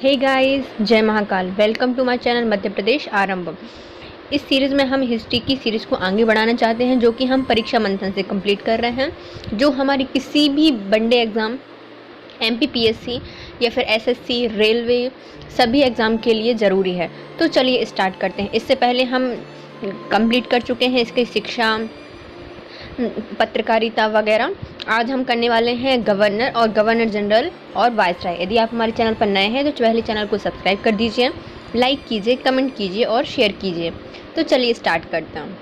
हे guys, जय Mahakal. Welcome to my channel Madhya Pradesh Aarambh. इस series में हम हिस्ट्री की सीरीज़ को आगे बढ़ाना चाहते हैं, जो कि हम परीक्षा मंथन से कंप्लीट कर रहे हैं, जो हमारी किसी भी वनडे एग्ज़ाम, एमपीपीएससी या फिर एसएससी, रेलवे, सभी एग्ज़ाम के लिए ज़रूरी है। तो चलिए स्टार्ट करते हैं। इससे पहले हम कंप्लीट कर चुके हैं इसकी शिक्षा, पत्रकारिता वगैरह। आज हम करने वाले हैं गवर्नर और गवर्नर जनरल और वायसराय। यदि आप हमारे चैनल पर नए हैं तो पहले चैनल को सब्सक्राइब कर दीजिए, लाइक कीजिए, कमेंट कीजिए और शेयर कीजिए। तो चलिए स्टार्ट करते हैं।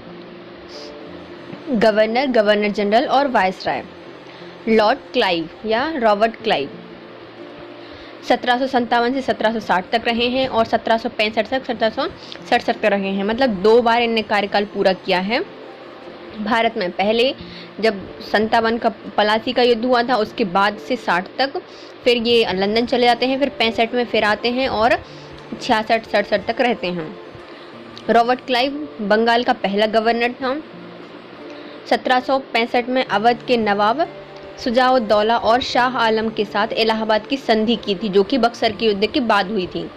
गवर्नर, गवर्नर जनरल और वायसराय। लॉर्ड क्लाइव या रॉबर्ट क्लाइव 1757 से 1760 तक रहे हैं और 1765 से 1767 तक रहे हैं। मतलब 2 बार इनने कार्यकाल पूरा किया है भारत में। पहले जब 57 का पलासी का युद्ध हुआ था, उसके बाद से 60 तक, फिर ये लंदन चले जाते हैं, फिर 65 में फिर आते हैं और 66-67 तक रहते हैं। रॉबर्ट क्लाइव बंगाल का पहला गवर्नर था। 1765 में अवध के नवाब शुजा-उद-दौला और शाह आलम के साथ इलाहाबाद की संधि की थी, जो कि बक्सर के युद्ध के बाद हुई थी।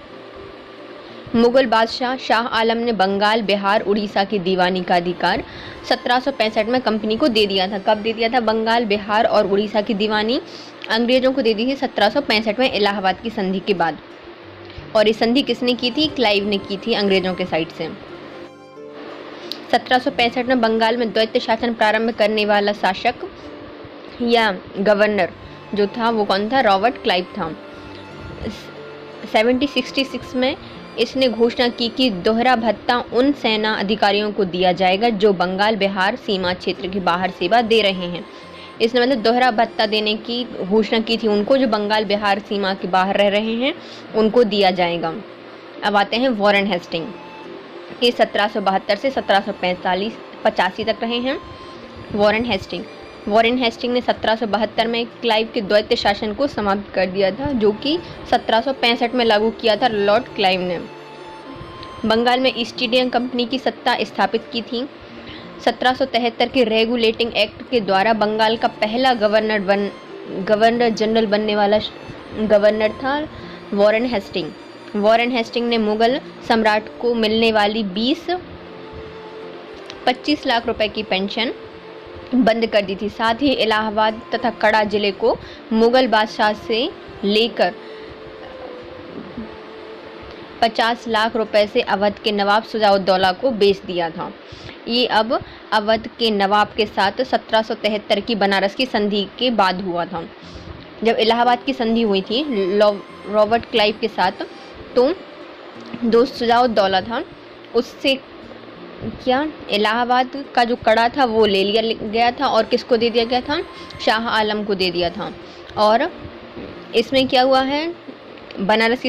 मुगल बादशाह शाह आलम ने बंगाल, बिहार, उड़ीसा की दीवानी का अधिकार 1765 में कंपनी को दे दिया था। कब दे दिया था? बंगाल, बिहार और उड़ीसा की दीवानी अंग्रेजों को दे दी थी 1765 में इलाहाबाद की संधि के बाद। और ये संधि किसने की थी? क्लाइव ने की थी अंग्रेजों के साइड से। 1765 में बंगाल में द्वैत शासन प्रारंभ करने वाला शासक या गवर्नर जो था वो कौन था? रॉबर्ट क्लाइव था। 1766 में इसने घोषणा की कि दोहरा भत्ता उन सेना अधिकारियों को दिया जाएगा जो बंगाल बिहार सीमा क्षेत्र के बाहर सेवा दे रहे हैं। इसने मतलब दोहरा भत्ता देने की घोषणा की थी उनको, जो बंगाल बिहार सीमा के बाहर रह रहे हैं उनको दिया जाएगा। अब आते हैं वॉरेन हेस्टिंग। ये 1772 से 1785 तक रहे हैं। वॉरेन हेस्टिंग ने 1772 में क्लाइव के द्वैत शासन को समाप्त कर दिया था, जो कि 1765 में लागू किया था लॉर्ड क्लाइव ने। बंगाल में ईस्ट इंडिया कंपनी की सत्ता स्थापित की थी। 1773 के रेगुलेटिंग एक्ट के द्वारा बंगाल का पहला गवर्नर जनरल बनने वाला गवर्नर था वॉरेन हेस्टिंग ने मुगल सम्राट को मिलने वाली 25 लाख रुपए की पेंशन बंद कर दी थी। साथ ही इलाहाबाद तथा कड़ा जिले को मुगल बादशाह से लेकर 50 लाख रुपए से अवध के नवाब शुजा-उद-दौला को बेच दिया था। ये अब अवध के नवाब के साथ 1773 की बनारस की संधि के बाद हुआ था। जब इलाहाबाद की संधि हुई थी रॉबर्ट क्लाइव के साथ, तो जो शुजा-उद-दौला था उससे क्या इलाहाबाद का जो कड़ा था वो ले लिया गया था और किसको दे दिया गया था? शाह आलम को दे दिया था। और इसमें क्या हुआ है? बनारस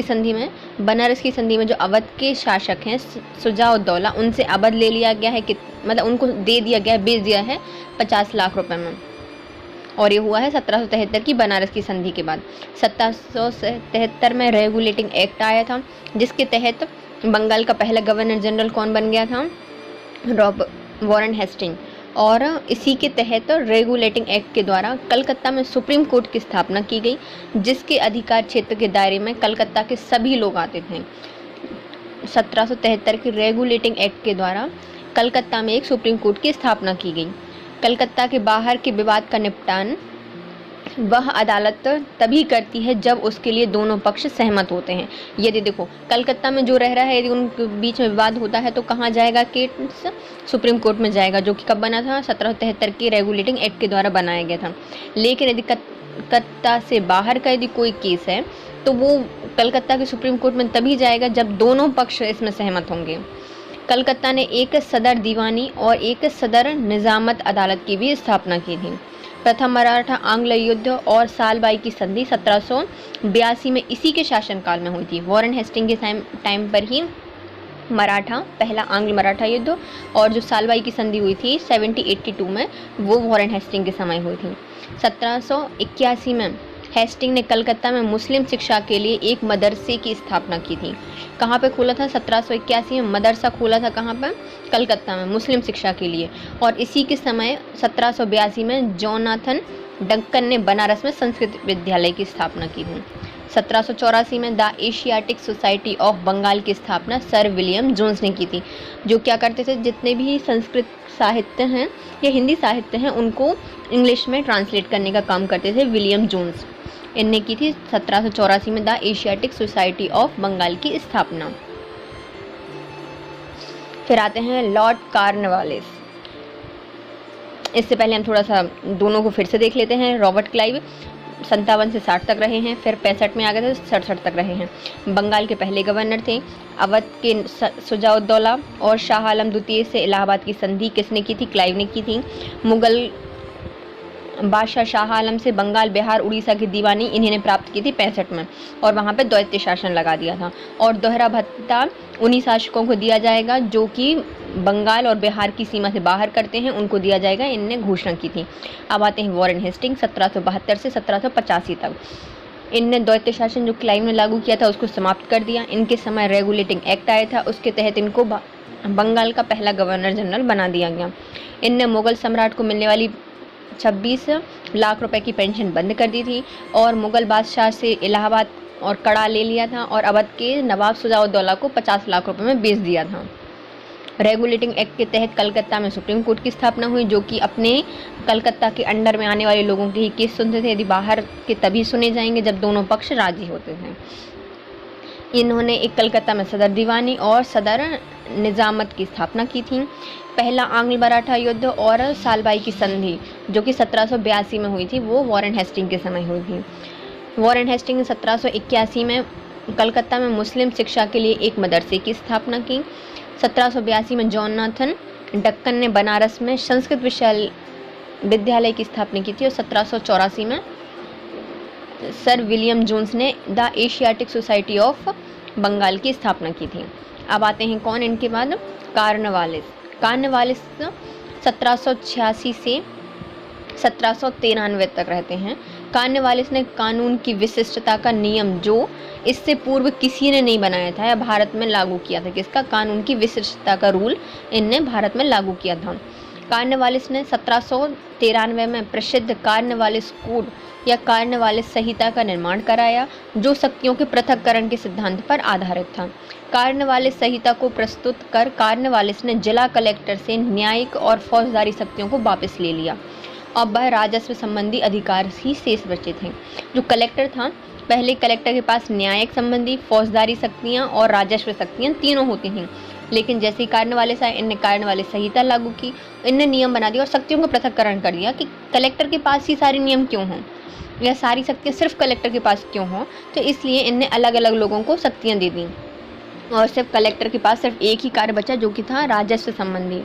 की संधि में जो अवध के शासक हैं शुजा-उद-दौला, उनसे अवध ले लिया गया है कि मतलब उनको दे दिया गया, बेच दिया है 50 लाख रुपए में। और ये हुआ है 1773 की बनारस की संधि के बाद। 1773 में रेगुलेटिंग एक्ट आया था, जिसके तहत बंगाल का पहला गवर्नर जनरल कौन बन गया था? Warren Hasting. और इसी के तहत रेगुलेटिंग एक्ट के द्वारा कलकत्ता में सुप्रीम कोर्ट की स्थापना की गई, जिसके अधिकार क्षेत्र के दायरे में कलकत्ता के सभी लोग आते थे। 1773 के रेगुलेटिंग एक्ट के द्वारा कलकत्ता में एक सुप्रीम कोर्ट की स्थापना की गई। कलकत्ता के बाहर के विवाद का निपटान वह अदालत तभी करती है जब उसके लिए दोनों पक्ष सहमत होते हैं। यदि देखो कलकत्ता में जो रह रहा है, यदि उनके बीच में विवाद होता है तो कहाँ जाएगा? केस सुप्रीम कोर्ट में जाएगा, जो कि कब बना था? 1773 के रेगुलेटिंग एक्ट के द्वारा बनाया गया था। लेकिन यदि कलकत्ता से बाहर का यदि कोई केस है तो वो कलकत्ता के सुप्रीम कोर्ट में तभी जाएगा जब दोनों पक्ष इसमें सहमत होंगे। कलकत्ता ने एक सदर दीवानी और एक सदर निजामत अदालत की भी स्थापना की थी। प्रथम मराठा आंग्ल युद्ध और सालबाई की संधि 1782 में इसी के शासनकाल में हुई थी। वॉरेन हेस्टिंग के टाइम पर ही पहला आंग्ल मराठा युद्ध और जो सालबाई की संधि हुई थी 1782 में, वो वॉरेन हेस्टिंग के समय हुई थी। 1781 में हेस्टिंग ने कलकत्ता में मुस्लिम शिक्षा के लिए एक मदरसे की स्थापना की थी। कहाँ पे खोला था? 1781 में मदरसा खोला था। कहाँ पर? कलकत्ता में, मुस्लिम शिक्षा के लिए। और इसी के समय 1782 में जोनाथन डंकन ने बनारस में संस्कृत विद्यालय की स्थापना की थी। 1784 में the Asiatic Society of Bengal की स्थापना सर विलियम जोन्स ने की थी, जो क्या करते थे, जितने भी संस्कृत साहित्य हैं या हिंदी साहित्य हैं उनको इंग्लिश में ट्रांसलेट करने का काम करते थे विलियम जोन्स। इनने की थी 1784 में the Asiatic Society of Bengal की स्थापना। फिर आते हैं लॉर्ड कॉर्नवालिस। इससे पहले हम थोड़ा सा दोनों को फिर से देख लेते हैं। रॉबर्ट क्लाइव 57 से 60 तक रहे हैं, फिर 65 में आ गए थे, 67 तक रहे हैं। बंगाल के पहले गवर्नर थे। अवध के शुजाउद्दौला और शाह आलम द्वितीय से इलाहाबाद की संधि किसने की थी? क्लाइव ने की थी। मुगल बादशाह शाह आलम से बंगाल, बिहार, उड़ीसा की दीवानी इन्होंने प्राप्त की थी 65 में, और वहाँ पे द्वैत शासन लगा दिया था। और दोहरा भत्ता उन्हीं शासकों को दिया जाएगा जो कि बंगाल और बिहार की सीमा से बाहर करते हैं, उनको दिया जाएगा, इनने घोषणा की थी। अब आते हैं वॉरेन हेस्टिंग 1772 से 1785 तक। इनने द्वैत शासन जो क्लाइव ने लागू किया था उसको समाप्त कर दिया। इनके समय रेगुलेटिंग एक्ट आया था, उसके तहत इनको बंगाल का पहला गवर्नर जनरल बना दिया गया। इनने मुगल सम्राट को मिलने वाली 26 लाख रुपए की पेंशन बंद कर दी थी, और मुगल बादशाह से इलाहाबाद और कड़ा ले लिया था, और अवध के नवाब शुजाउद्दौला को 50 लाख रुपए में बेच दिया था। रेगुलेटिंग एक्ट के तहत कलकत्ता में सुप्रीम कोर्ट की स्थापना हुई, जो कि अपने कलकत्ता के अंडर में आने वाले लोगों के ही केस सुनते थे। यदि बाहर के तभी सुने जाएंगे जब दोनों पक्ष राजी होते थे। इन्होंने एक कलकत्ता में सदर दीवानी और सदर निजामत की स्थापना की थी। पहला आंग्ल मराठा युद्ध और सालबाई की संधि जो कि 1782 में हुई थी, वो वॉरेन हेस्टिंग के समय हुई थी। वॉरेन हेस्टिंग ने 1781 में कलकत्ता में मुस्लिम शिक्षा के लिए एक मदरसे की स्थापना की। 1782 में जॉनथन डक्कन ने बनारस में संस्कृत विद्यालय की स्थापना की थी, और 1784 में सर विलियम जोन्स ने the Asiatic Society of Bengal की स्थापना की थी। अब आते हैं कौन इनके बाद? कॉर्नवालिस। कॉर्नवालिस 1786 से 1793 तक रहते हैं। कॉर्नवालिस ने कानून की विशिष्टता का नियम जो इससे पूर्व किसी ने नहीं बनाया था या भारत में लागू किया था, किसका? कानून की विशिष्टता का रूल इनने भारत में लागू किया था। कॉर्नवालिस ने 1793 में प्रसिद्ध कॉर्नवालिस कोड या कॉर्नवालिस संहिता का निर्माण कराया, जो शक्तियों के पृथक्करण के सिद्धांत पर आधारित था। कॉर्नवालिस संहिता को प्रस्तुत कर कॉर्नवालिस ने जिला कलेक्टर से न्यायिक और फौजदारी शक्तियों को वापस ले लिया। अब वह राजस्व संबंधी अधिकार ही शेष बचे थे। जो कलेक्टर था, पहले कलेक्टर के पास न्यायिक संबंधी, फौजदारी शक्तियाँ और राजस्व शक्तियाँ तीनों होती थीं, लेकिन जैसे ही कॉर्नवालिस आए, इनने कॉर्नवालिस संहिता लागू की, इनने नियम बना दिया और शक्तियों का पृथक्करण कर दिया कि कलेक्टर के पास ही सारे नियम क्यों हों या सारी शक्तियाँ सिर्फ कलेक्टर के पास क्यों हों। तो इसलिए इनने अलग अलग लोगों को शक्तियाँ दे दी, और सिर्फ कलेक्टर के पास सिर्फ एक ही कार्य बचा जो कि था राजस्व संबंधी।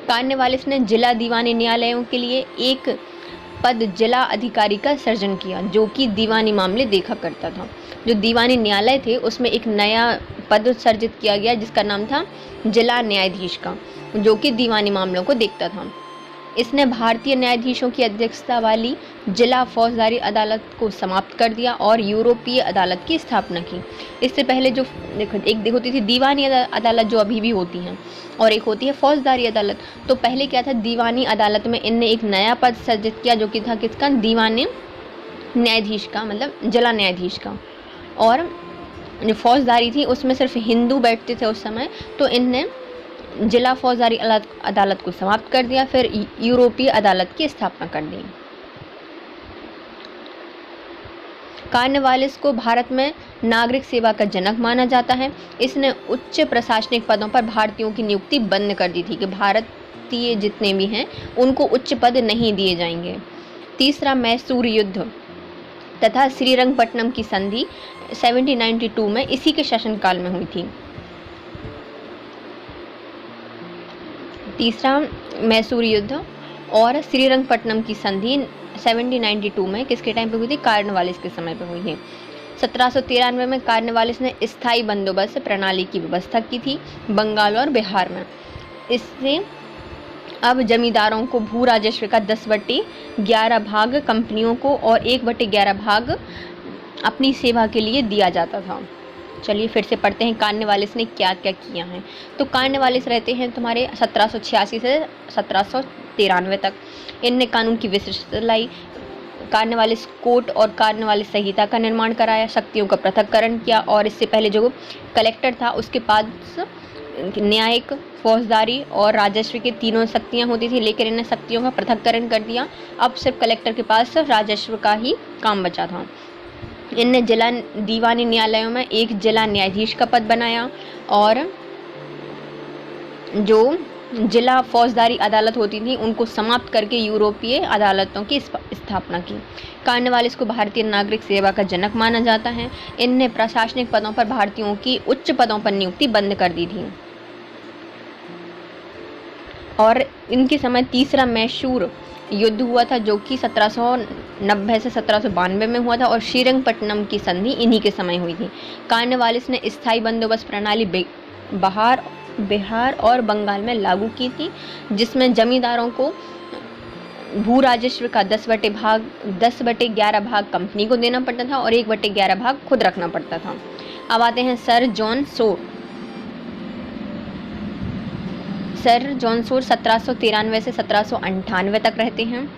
कॉर्नवालिस ने जिला दीवानी न्यायालयों के लिए एक पद जिला अधिकारी का सृजन किया, जो कि दीवानी मामले देखा करता था। जो दीवानी न्यायालय थे उसमें एक नया पद सर्जित किया गया जिसका नाम था जिला न्यायाधीश का, जो कि दीवानी मामलों को देखता था। इसने भारतीय न्यायाधीशों की अध्यक्षता वाली जिला फौजदारी अदालत को समाप्त कर दिया और यूरोपीय अदालत की स्थापना की। इससे पहले जो एक होती थी दीवानी अदालत जो अभी भी होती हैं, और एक होती है फौजदारी अदालत। तो पहले क्या था, दीवानी अदालत में इनने एक नया पद सृजित किया जो कि था किसका? दीवानी न्यायाधीश का, मतलब जिला न्यायाधीश का। और जो फौजदारी थी उसमें सिर्फ हिंदू बैठते थे उस समय, तो इनने जिला फौजदारी अदालत को समाप्त कर दिया, फिर यूरोपीय अदालत की स्थापना कर दी। कॉर्नवालिस को भारत में नागरिक सेवा का जनक माना जाता है। इसने उच्च प्रशासनिक पदों पर भारतीयों की नियुक्ति बंद कर दी थी कि भारतीय जितने भी हैं उनको उच्च पद नहीं दिए जाएंगे। तीसरा, मैसूर युद्ध तथा श्रीरंगपट्टनम की संधि 1792 में इसी के शासनकाल में हुई थी। तीसरा, मैसूर युद्ध और श्रीरंगपट्टनम की संधि 1792 में किसके टाइम पे हुई थी? कॉर्नवालिस के समय पे हुई है। 1793 में कॉर्नवालिस ने स्थायी बंदोबस्त प्रणाली की व्यवस्था की थी बंगाल और बिहार में। इससे अब जमींदारों को भू राजस्व का 10/11 भाग कंपनियों को और 1/11 भाग अपनी सेवा के लिए दिया जाता था। चलिए फिर से पढ़ते हैं कॉर्नवालिस ने क्या क्या किया है। तो कॉर्नवालिस रहते हैं तुम्हारे 1786 से 1793 तक। इनने कानून की विशिष्टता लाई, कार्नवालिस कोर्ट और कार्नवालिस संहिता का निर्माण कराया, शक्तियों का पृथक्करण किया, और इससे पहले जो कलेक्टर था उसके पास न्यायिक, फौजदारी और राजस्व की तीनों शक्तियाँ होती थी, लेकिन इन्हें शक्तियों का पृथक्करण कर दिया। अब सिर्फ कलेक्टर के पास राजस्व का ही काम बचा था। इनने जिला दीवानी न्यायालयों में एक जिला न्यायाधीश का पद बनाया और जो जिला फौजदारी अदालत होती थी उनको समाप्त करके यूरोपीय अदालतों की स्थापना की। कार्नवालिस को भारतीय नागरिक सेवा का जनक माना जाता है। इनने प्रशासनिक पदों पर भारतीयों की उच्च पदों पर नियुक्ति बंद कर दी थी और इनके समय तीसरा मैसूर युद्ध हुआ था जो कि 1790 से 1792 में हुआ था और श्रीरंगपट्टनम की संधि इन्हीं के समय हुई थी। कार्नवालिस ने स्थायी बंदोबस्त प्रणाली बिहार और बंगाल में लागू की थी, जिसमें जमींदारों को भू राजस्व का 10/11 भाग कंपनी को देना पड़ता था और 1/11 भाग खुद रखना पड़ता था। अब आते हैं सर जॉन सोर 1793 से 1798 तक रहते हैं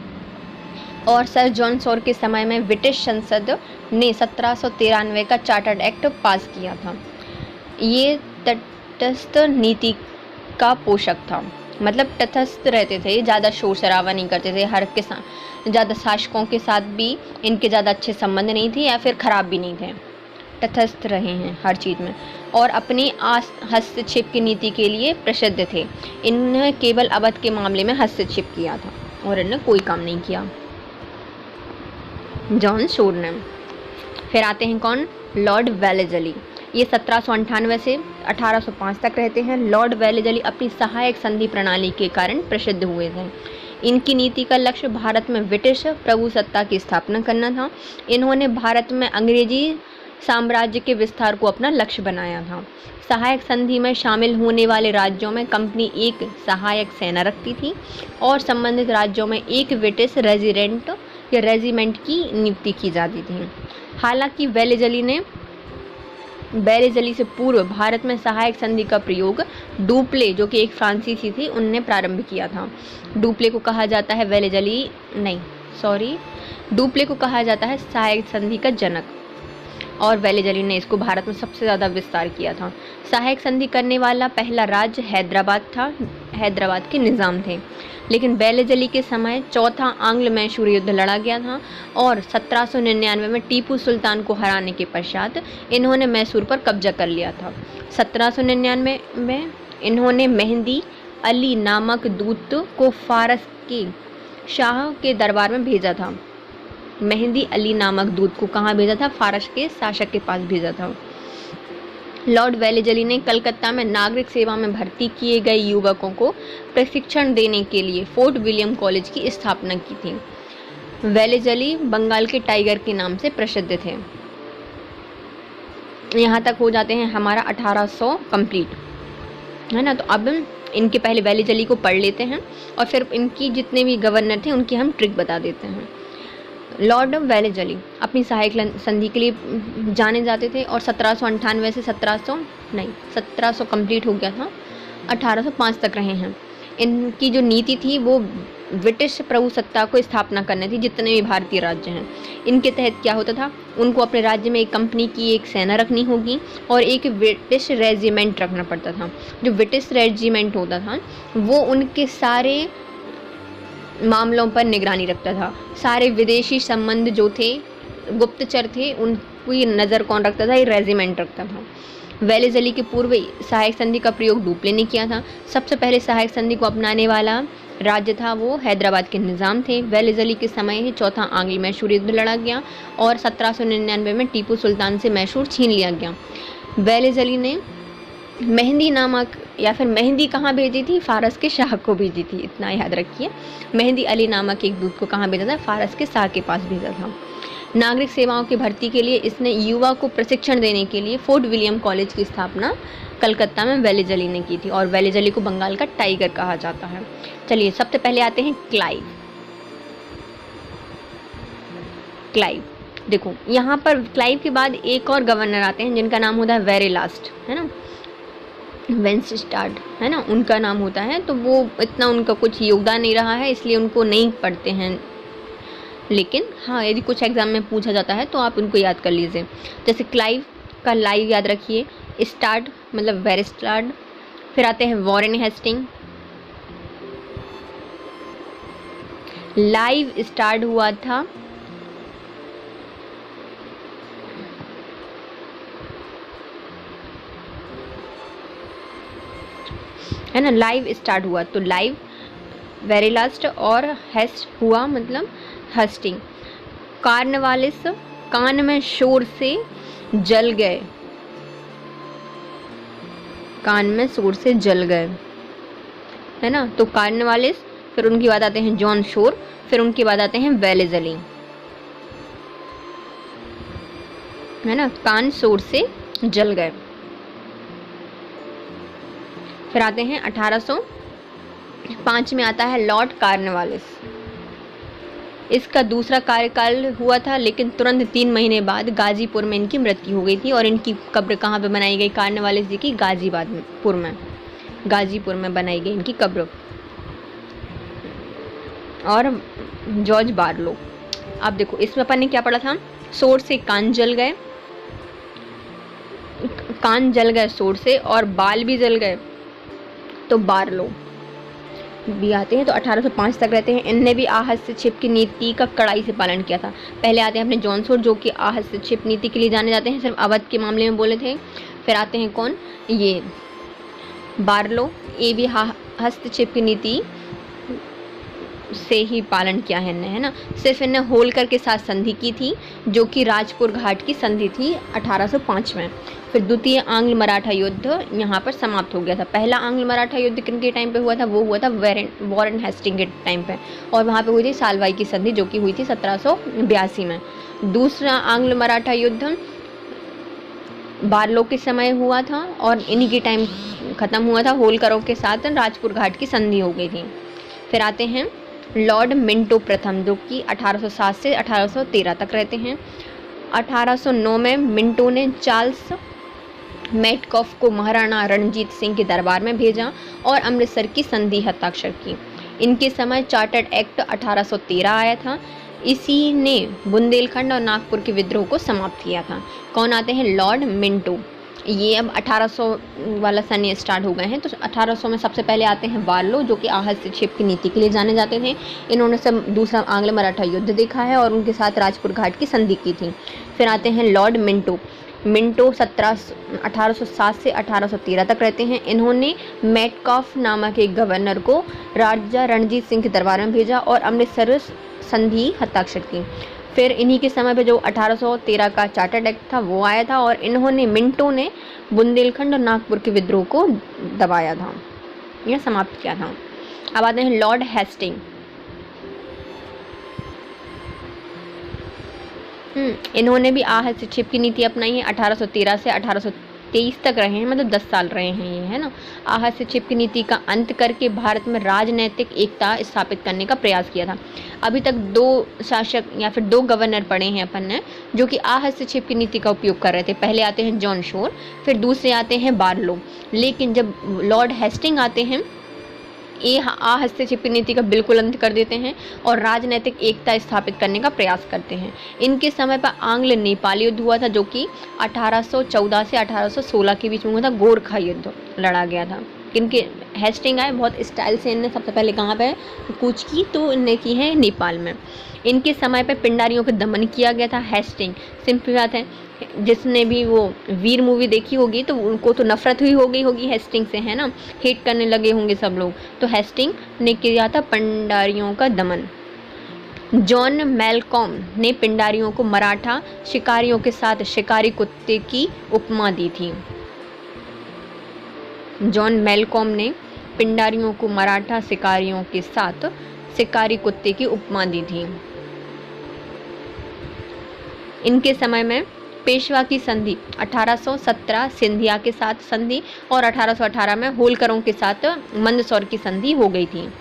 और सर जॉन सोर के समय में ब्रिटिश संसद ने 1793 का चार्टर्ड एक्ट पास किया था। ये तटस्थ नीति का पोषक था, मतलब तटस्थ रहते थे, ज़्यादा शोर शराबा नहीं करते थे, हर के साथ ज़्यादा शासकों के साथ भी इनके ज़्यादा अच्छे संबंध नहीं थे या फिर ख़राब भी नहीं थे, तटस्थ रहे हैं हर चीज़ में और अपनी हस्तक्षेप की नीति के लिए प्रसिद्ध थे। इन्होंने केवल अवध के मामले में हस्तक्षेप किया था और इन्होंने कोई काम नहीं किया जॉन सोर ने। फिर आते हैं कौन? Lord Wellesley. ये 1798 से 1805 तक रहते हैं। लॉर्ड वेलेस्ली अपनी सहायक संधि प्रणाली के कारण प्रसिद्ध हुए थे। इनकी नीति का लक्ष्य भारत में ब्रिटिश प्रभुसत्ता की स्थापना करना था। इन्होंने भारत में अंग्रेजी साम्राज्य के विस्तार को अपना लक्ष्य बनाया था। सहायक संधि में शामिल होने वाले राज्यों में कंपनी एक सहायक सेना रखती थी और संबंधित राज्यों में एक ब्रिटिश रेजिडेंट या रेजिमेंट की नियुक्ति की जाती थी। हालांकि वेलेस्ली से पूर्व भारत में सहायक संधि का प्रयोग डुप्ले, जो कि एक फ्रांसीसी थी, उनने प्रारंभ किया था। डुप्ले को कहा जाता है डुप्ले को कहा जाता है सहायक संधि का जनक और वेलेस्ली ने इसको भारत में सबसे ज़्यादा विस्तार किया था। सहायक संधि करने वाला पहला राज्य हैदराबाद था। हैदराबाद के निज़ाम थे, लेकिन वेलेस्ली के समय चौथा आंग्ल मैसूर युद्ध लड़ा गया था और 1799 में टीपू सुल्तान को हराने के पश्चात इन्होंने मैसूर पर कब्जा कर लिया था। 1799 में इन्होंने मेहंदी अली नामक दूत को फारस के शाह के दरबार में भेजा था। मेहंदी अली नामक दूत को कहाँ भेजा था? फारस के शासक के पास भेजा था। लॉर्ड वेलेस्ली ने कलकत्ता में नागरिक सेवा में भर्ती किए गए युवकों को प्रशिक्षण देने के लिए फोर्ट विलियम कॉलेज की स्थापना की थी। वेलेस्ली बंगाल के टाइगर के नाम से प्रसिद्ध थे। यहाँ तक हो जाते हैं हमारा 1800 कंप्लीट, है ना। तो अब इनके पहले वेलेस्ली को पढ़ लेते हैं और फिर इनकी जितने भी गवर्नर थे उनकी हम ट्रिक बता देते हैं। लॉर्ड वेलेस्ली अपनी सहायक संधि के लिए जाने जाते थे और 1798 से 1700 कंप्लीट हो गया था, 1805 तक रहे हैं। इनकी जो नीति थी वो ब्रिटिश प्रभुसत्ता को स्थापना करनी थी, जितने भी भारतीय राज्य हैं। इनके तहत क्या होता था? उनको अपने राज्य में एक कंपनी की एक सेना रखनी होगी और एक ब्रिटिश रेजिमेंट रखना पड़ता था। जो ब्रिटिश रेजिमेंट होता था वो उनके सारे मामलों पर निगरानी रखता था। सारे विदेशी संबंध जो थे, गुप्तचर थे, उनकी नज़र कौन रखता था? ये रेजिमेंट रखता था। वेलेस्ली के पूर्व सहायक संधि का प्रयोग डुप्ले ने किया था। सबसे पहले सहायक संधि को अपनाने वाला राज्य था वो हैदराबाद के निज़ाम थे। वेलेस्ली के समय ही चौथा आंग्ल मैसूर युद्ध लड़ा गया और 1799 में टीपू सुल्तान से मैसूर छीन लिया गया। वेलेस्ली ने मेहंदी नामक या फिर मेहंदी कहाँ भेजी थी? फारस के शाह को भेजी थी, इतना याद रखिए। मेहंदी अली नामक एक दूत को कहाँ भेजा था? फारस के शाह के पास भेजा था। नागरिक सेवाओं की भर्ती के लिए इसने युवा को प्रशिक्षण देने के लिए फोर्ट विलियम कॉलेज की स्थापना कलकत्ता में वेलेस्ली ने की थी और वेलेस्ली को बंगाल का टाइगर कहा जाता है। चलिए सबसे पहले आते हैं क्लाइव। देखो यहाँ पर क्लाइव के बाद एक और गवर्नर आते हैं जिनका नाम होता है वेरी लास्ट, है ना, वेंस्टाड, है ना, उनका नाम होता है। तो वो इतना उनका कुछ योगदान नहीं रहा है, इसलिए उनको नहीं पढ़ते हैं लेकिन हाँ यदि कुछ एग्जाम में पूछा जाता है तो आप उनको याद कर लीजिए। जैसे क्लाइव का लाइव याद रखिए, स्टार्ट मतलब वेरी स्टार्ट। फिर आते हैं वॉरेन हेस्टिंग। लाइव स्टार्ट हुआ था है ना, लाइव स्टार्ट हुआ तो लाइव वेरी लास्ट, और हेस्ट हुआ मतलब हस्टिंग। कार्नवालिस कान में शोर से जल गए, कान में शोर से जल गए, है ना। तो कार्नवालिस, फिर उनके बाद आते हैं जॉन शोर, फिर उनके बाद आते हैं वेलेजली, है ना, कान शोर से जल गए। फिर आते हैं 1805 में आता है लॉर्ड कार्नवालिस। इसका दूसरा कार्यकाल हुआ था, लेकिन तुरंत 3 महीने बाद गाजीपुर में इनकी मृत्यु हो गई थी। और इनकी कब्र कहाँ पे बनाई गई कार्नवालिस जी की? गाजीपुर में बनाई गई इनकी कब्र। और जॉर्ज बार्लो, आप देखो इसमें अपन ने क्या पढ़ा था? शोर से कान जल गए, शोर से, और बाल भी जल गए, तो बार्लो भी आते हैं। तो 1805 तक रहते हैं। इनने भी आहत से छिप की नीति का कड़ाई से पालन किया था। पहले आते हैं अपने जॉन शोर, जो कि आहत से छिप नीति के लिए जाने जाते हैं, सिर्फ अवध के मामले में बोले थे। फिर आते हैं कौन? ये बार्लो, ये भी हस्तक्षेप की नीति से ही पालन किया है इनने, है ना। सिर्फ इनने होलकर के साथ संधि की थी, जो कि राजपुर घाट की संधि थी 1805 में। फिर द्वितीय आंग्ल मराठा युद्ध यहाँ पर समाप्त हो गया था। पहला आंग्ल मराठा युद्ध किनके टाइम पे हुआ था? वो हुआ था वॉरेन हेस्टिंग के टाइम पे, और वहाँ पे हुई थी सालवाई की संधि, जो कि हुई थी 1782 में। दूसरा आंग्ल मराठा युद्ध बार्लो के समय हुआ था, और इन्हीं के टाइम खत्म हुआ था। होलकरों के साथ राजपुर घाट की संधि हो गई थी। फिर आते हैं लॉर्ड मिंटो प्रथम, जो कि 1807 से 1813 तक रहते हैं। 1809 में मिंटो ने चार्ल्स मेटकॉफ को महाराणा रणजीत सिंह के दरबार में भेजा और अमृतसर की संधि हस्ताक्षर की। इनके समय चार्टर्ड एक्ट 1813 आया था। इसी ने बुंदेलखंड और नागपुर के विद्रोह को समाप्त किया था। कौन आते हैं? Lord Minto. ये अब 1800 वाला सन स्टार्ट हो गए हैं। तो 1800 में सबसे पहले आते हैं बार्लो, जो कि आहत से छिप की नीति के लिए जाने जाते थे। इन्होंने सब दूसरा आंग्ल मराठा युद्ध देखा है और उनके साथ राजपुर घाट की संधि की थी। फिर आते हैं लॉर्ड मिंटो। 1807 से 1813 तक रहते हैं। इन्होंने मेटकॉफ नामक एक गवर्नर को राजा रणजीत सिंह के दरबार में भेजा और अमृतसर संधि हस्ताक्षर की। फिर इन्हीं के समय पे जो 1813 का चार्टर्ड एक्ट था वो आया था, और इन्होंने मिंटो ने बुंदेलखंड और नागपुर के विद्रोह को दबाया था या समाप्त किया था। अब आते हैं लॉर्ड हेस्टिंग। इन्होंने भी आहत से छिप की नीति अपनाई है। 1813 से 1823 तक रहे हैं, मतलब 10 साल रहे हैं ये, है ना। आहत से छिप की नीति का अंत करके भारत में राजनैतिक एकता स्थापित करने का प्रयास किया था। अभी तक 2 शासक या फिर 2 गवर्नर पढ़े हैं अपन ने, जो कि आहत से छिप की नीति का उपयोग कर रहे थे। पहले आते हैं जॉन शोर, फिर दूसरे आते हैं बार्लो। लेकिन जब लॉर्ड हेस्टिंग आते हैं, ये आहत से छिप की नीति का बिल्कुल अंत कर देते हैं और राजनीतिक एकता स्थापित करने का प्रयास करते हैं। इनके समय पर आंग्ल नेपाली युद्ध हुआ था, जो कि 1814 से 1816 के बीच में हुआ था। गोरखा युद्ध लड़ा गया था। इनके हेस्टिंग आए, बहुत स्टाइल से इनने सबसे पहले कहाँ पे कूच की? तो इनने की है नेपाल में। इनके समय पे पिंडारियों का दमन किया गया था। हेस्टिंग, सिंपल बात है, जिसने भी वो वीर मूवी देखी होगी तो उनको तो नफरत हुई होगी हेस्टिंग से, है ना, हेट करने लगे होंगे सब लोग। तो हेस्टिंग ने किया था पिंडारियों का दमन। जॉन मेलकॉम ने पिंडारियों को मराठा शिकारियों के साथ शिकारी कुत्ते की उपमा दी थी। जॉन मेलकॉम ने पिंडारियों को मराठा शिकारियों के साथ शिकारी कुत्ते की उपमा दी थी। इनके समय में पेशवा की संधि 1817 सिंधिया के साथ संधि और 1818 में होलकरों के साथ मंदसौर की संधि हो गई थी।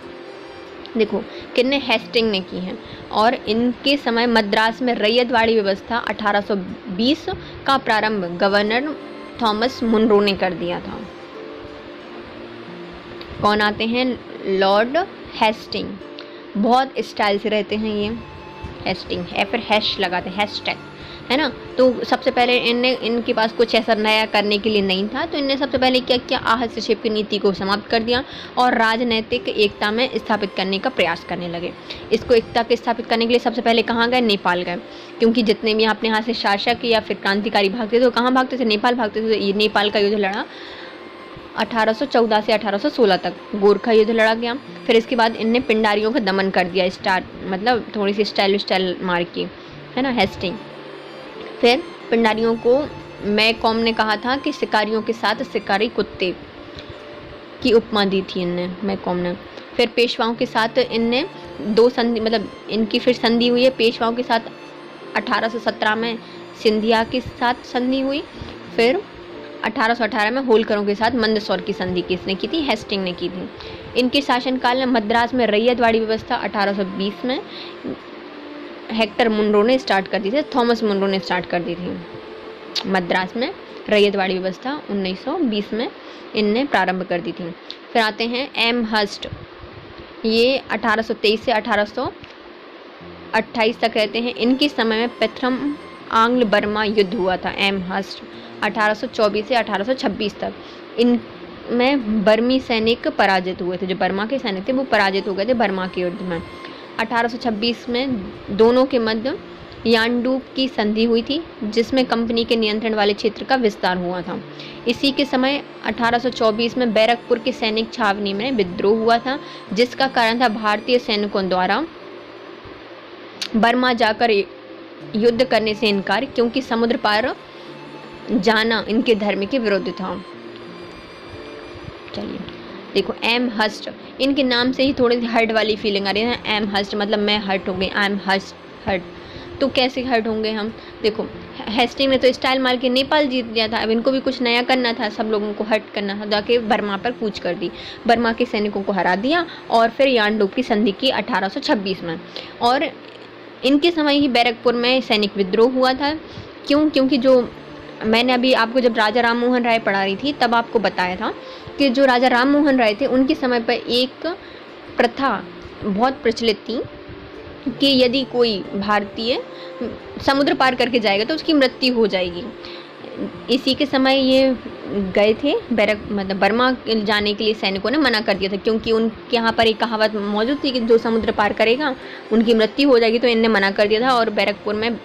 देखो किन्ने हेस्टिंग ने की है। और इनके समय मद्रास में रैयतवाड़ी व्यवस्था 1820 का प्रारंभ गवर्नर थॉमस मुनरो ने कर दिया था। कौन आते हैं? Lord Hasting. बहुत स्टाइल से रहते हैं ये, हेस्टिंग है, फिर हैश लगाते हैं, हैशटैग, है ना। तो सबसे पहले इनके पास कुछ ऐसा नया करने के लिए नहीं था, तो इनने सबसे पहले क्या किया, हस्तक्षेप की नीति को समाप्त कर दिया और राजनैतिक एकता में स्थापित करने का प्रयास करने लगे। इसको एकता के स्थापित करने के लिए सबसे पहले कहाँ गए, नेपाल गए, क्योंकि जितने भी अपने यहाँ से शासक या फिर क्रांतिकारी भागते थे वो कहाँ भागते थे, नेपाल भागते थे। ये नेपाल का युद्ध लड़ा 1814 से 1816 तक गोरखा युद्ध लड़ा गया। फिर इसके बाद इनने पिंडारियों का दमन कर दिया, मतलब थोड़ी सी स्टाइल मार की, है ना, हेस्टिंग। फिर पिंडारियों को मैकॉम ने कहा था कि शिकारियों के साथ शिकारी कुत्ते की उपमा दी थी इनने, मैकॉम ने। फिर पेशवाओं के साथ इनने दो संधि, मतलब इनकी फिर संधि हुई है पेशवाओं के साथ 1817 में सिंधिया के साथ संधि हुई। फिर 1818 में होलकरों के साथ मंदसौर की संधि किसने की थी, हेस्टिंग ने की थी। इनके शासनकाल में मद्रास में रैयतवाड़ी व्यवस्था 1820 में हेक्टर मुनरो ने स्टार्ट कर दी थी, थॉमस मुनरो ने स्टार्ट कर दी थी। मद्रास में रैयतवाड़ी व्यवस्था 1920 में इनने प्रारंभ कर दी थी। फिर आते हैं एम हस्ट, ये 1823 से 1828 तक रहते हैं। इनके समय में प्रथम आंग्ल बर्मा युद्ध हुआ था, एम हस्ट 1824 से 1826 तक। इनमें बर्मी सैनिक पराजित हुए थे, जो बर्मा के सैनिक थे वो पराजित हो गए थे बर्मा के युद्ध में। 1826 में दोनों के मध्य यानडूब की संधि हुई थी, जिसमें कंपनी के नियंत्रण वाले क्षेत्र का विस्तार हुआ था। इसी के समय 1824 में बैरकपुर के सैनिक छावनी में विद्रोह हुआ था, जिसका कारण था भारतीय सैनिकों द्वारा बर्मा जाकर युद्ध करने से इनकार, क्योंकि समुद्र पार जाना इनके धर्म के विरुद्ध था। चलिए देखो, एम हस्ट, इनके नाम से ही थोड़ी सी हर्ट वाली फीलिंग आ रही है। एम हस्ट मतलब मैं हर्ट हो गई, आई एम हर्ट। तो कैसे हर्ट होंगे हम, देखो हेस्टिंग ने तो स्टाइल मार के नेपाल जीत लिया था, अब इनको भी कुछ नया करना था, सब लोगों को हर्ट करना था, जाके बर्मा पर कूच कर दी, बर्मा के सैनिकों को हरा दिया और फिर यानडूब की संधि की 1826 में। और इनके समय ही बैरकपुर में सैनिक विद्रोह हुआ था। क्यों, क्योंकि जो मैंने अभी आपको जब राजा राम मोहन राय पढ़ा रही थी तब आपको बताया था कि जो राजा राम मोहन राय थे उनके समय पर एक प्रथा बहुत प्रचलित थी कि यदि कोई भारतीय समुद्र पार करके जाएगा तो उसकी मृत्यु हो जाएगी। इसी के समय ये गए थे मतलब बर्मा जाने के लिए सैनिकों ने मना कर दिया था, क्योंकि उनके यहाँ पर एक कहावत मौजूद थी कि जो समुद्र पार करेगा उनकी मृत्यु हो जाएगी, तो इनने मना कर दिया था और बैरकपुर में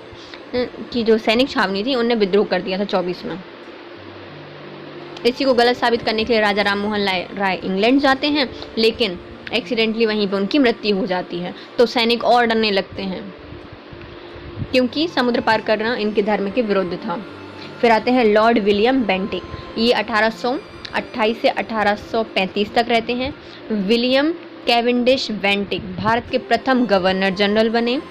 की जो सैनिक छावनी थी उनने विद्रोह कर दिया था 24 में। इसी को गलत साबित करने के लिए राजा राम मोहन राय इंग्लैंड जाते हैं, लेकिन एक्सीडेंटली वहीं पर उनकी मृत्यु हो जाती है, तो सैनिक और डरने लगते हैं क्योंकि समुद्र पार करना इनके धर्म के विरुद्ध था। फिर आते हैं लॉर्ड विलियम बेंटिक, ये 1828 से 1835 तक रहते हैं। विलियम कैवेंडिश बेंटिक भारत के प्रथम गवर्नर जनरल बने।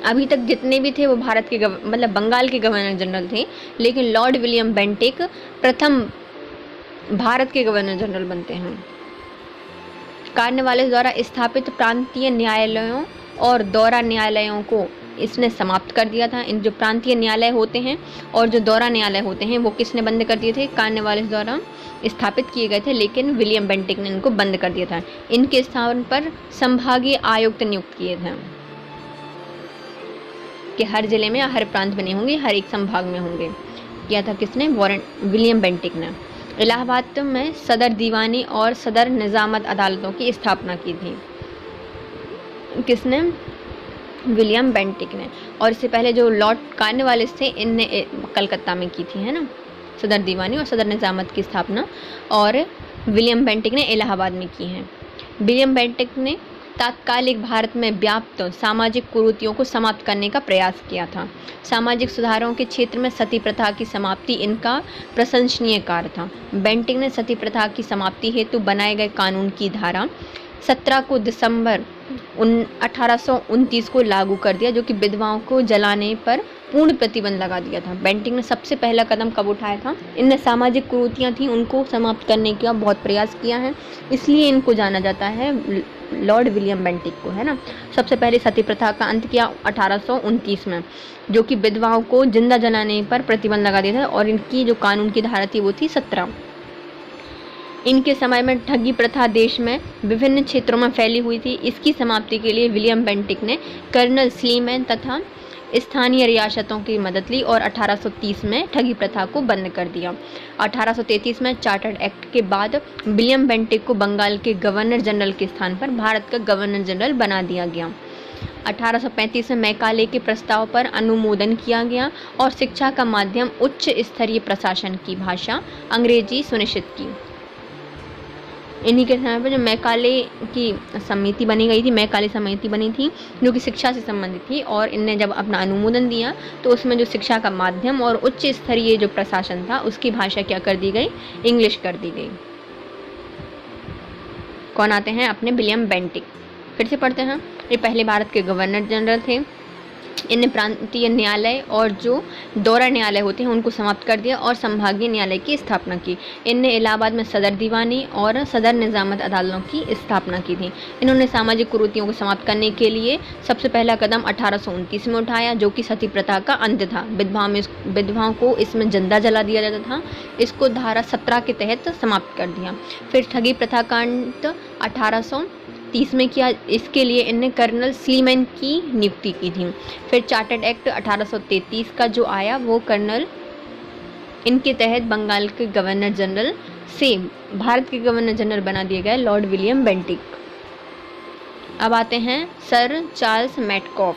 अभी तक जितने भी थे वो भारत के मतलब बंगाल के गवर्नर जनरल थे, लेकिन लॉर्ड विलियम बेंटिक प्रथम भारत के गवर्नर जनरल बनते हैं। कार्नवालिस द्वारा स्थापित प्रांतीय न्यायालयों और दौरा न्यायालयों को इसने समाप्त कर दिया था। इन जो प्रांतीय न्यायालय होते हैं और जो दौरा न्यायालय होते हैं वो किसने बंद कर दिए थे, कार्नवालिस द्वारा स्थापित किए गए थे, लेकिन विलियम बेंटिक ने इनको बंद कर दिया था। इनके स्थान पर संभागीय आयुक्त नियुक्त किए थे कि हर जिले में हर प्रांत बने होंगे, हर एक संभाग में होंगे। किया था किसने, विलियम बेंटिक ने। इलाहाबाद में सदर दीवानी और सदर निजामत अदालतों की स्थापना की थी, किसने, विलियम बेंटिक ने। और इससे पहले जो लॉर्ड कार्नवालिस थे इनने कलकत्ता में की थी, है ना, सदर दीवानी और सदर निजामत की स्थापना, और विलियम बेंटिक ने इलाहाबाद में की है। विलियम बेंटिक ने तात्कालिक भारत में व्याप्त सामाजिक कुरीतियों को समाप्त करने का प्रयास किया था। सामाजिक सुधारों के क्षेत्र में सती प्रथा की समाप्ति इनका प्रशंसनीय कार्य था। बेंटिक ने सती प्रथा की समाप्ति हेतु बनाए गए कानून की धारा 17 को दिसंबर 1829 को लागू कर दिया, जो कि विधवाओं को जलाने पर पूर्ण प्रतिबंध लगा दिया था। बेंटिक ने सबसे पहला कदम कब उठाया था, इनने सामाजिक कुरीतियाँ थी उनको समाप्त करने का बहुत प्रयास किया है, इसलिए इनको जाना जाता है लॉर्ड विलियम बेंटिक को, है ना। सबसे पहले सती प्रथा का अंत किया 1829 में, जो कि विधवाओं को जिंदा जलाने पर प्रतिबंध लगा दिया था, और इनकी जो कानून की धारा थी वो थी 17। इनके समय में ठगी प्रथा देश में विभिन्न क्षेत्रों में फैली हुई थी। इसकी समाप्ति के लिए विलियम बेंटिक ने कर्नल स्लीमैन तथा स्थानीय रियासतों की मदद ली और 1830 में ठगी प्रथा को बंद कर दिया। 1833 में चार्टर्ड एक्ट के बाद विलियम बेंटिक को बंगाल के गवर्नर जनरल के स्थान पर भारत का गवर्नर जनरल बना दिया गया। 1835 में मैकाले के प्रस्ताव पर अनुमोदन किया गया और शिक्षा का माध्यम उच्च स्तरीय प्रशासन की भाषा अंग्रेजी सुनिश्चित की। इन्हीं के समय पर जो मैकाले की समिति बनी गई थी, मैकाले समिति बनी थी जो कि शिक्षा से संबंधित थी, और इनने जब अपना अनुमोदन दिया तो उसमें जो शिक्षा का माध्यम और उच्च स्तरीय जो प्रशासन था उसकी भाषा क्या कर दी गई, इंग्लिश कर दी गई। कौन आते हैं अपने विलियम बेंटिक, फिर से पढ़ते हैं। ये पहले भारत के गवर्नर जनरल थे। इनने प्रांतीय न्यायालय और जो दौरा न्यायालय होते हैं उनको समाप्त कर दिया और संभागीय न्यायालय की स्थापना की। इनने इलाहाबाद में सदर दीवानी और सदर निजामत अदालतों की स्थापना की थी। इन्होंने सामाजिक कुरीतियों को समाप्त करने के लिए सबसे पहला कदम 1829 में उठाया, जो कि सती प्रथा का अंत था। विधवाओं को इसमें जिंदा जला दिया जाता था। इसको धारा 17 के तहत समाप्त कर दिया। फिर ठगी प्रथा का अंत 1830 में किया। इसके लिए इनने कर्नल स्लीमैन की नियुक्ति की थी। फिर चार्टर्ड एक्ट 1833 का जो आया वो कर्नल, इनके तहत बंगाल के गवर्नर जनरल से भारत के गवर्नर जनरल बना दिए गए लॉर्ड विलियम बेंटिक। अब आते हैं सर चार्ल्स मैटकॉफ।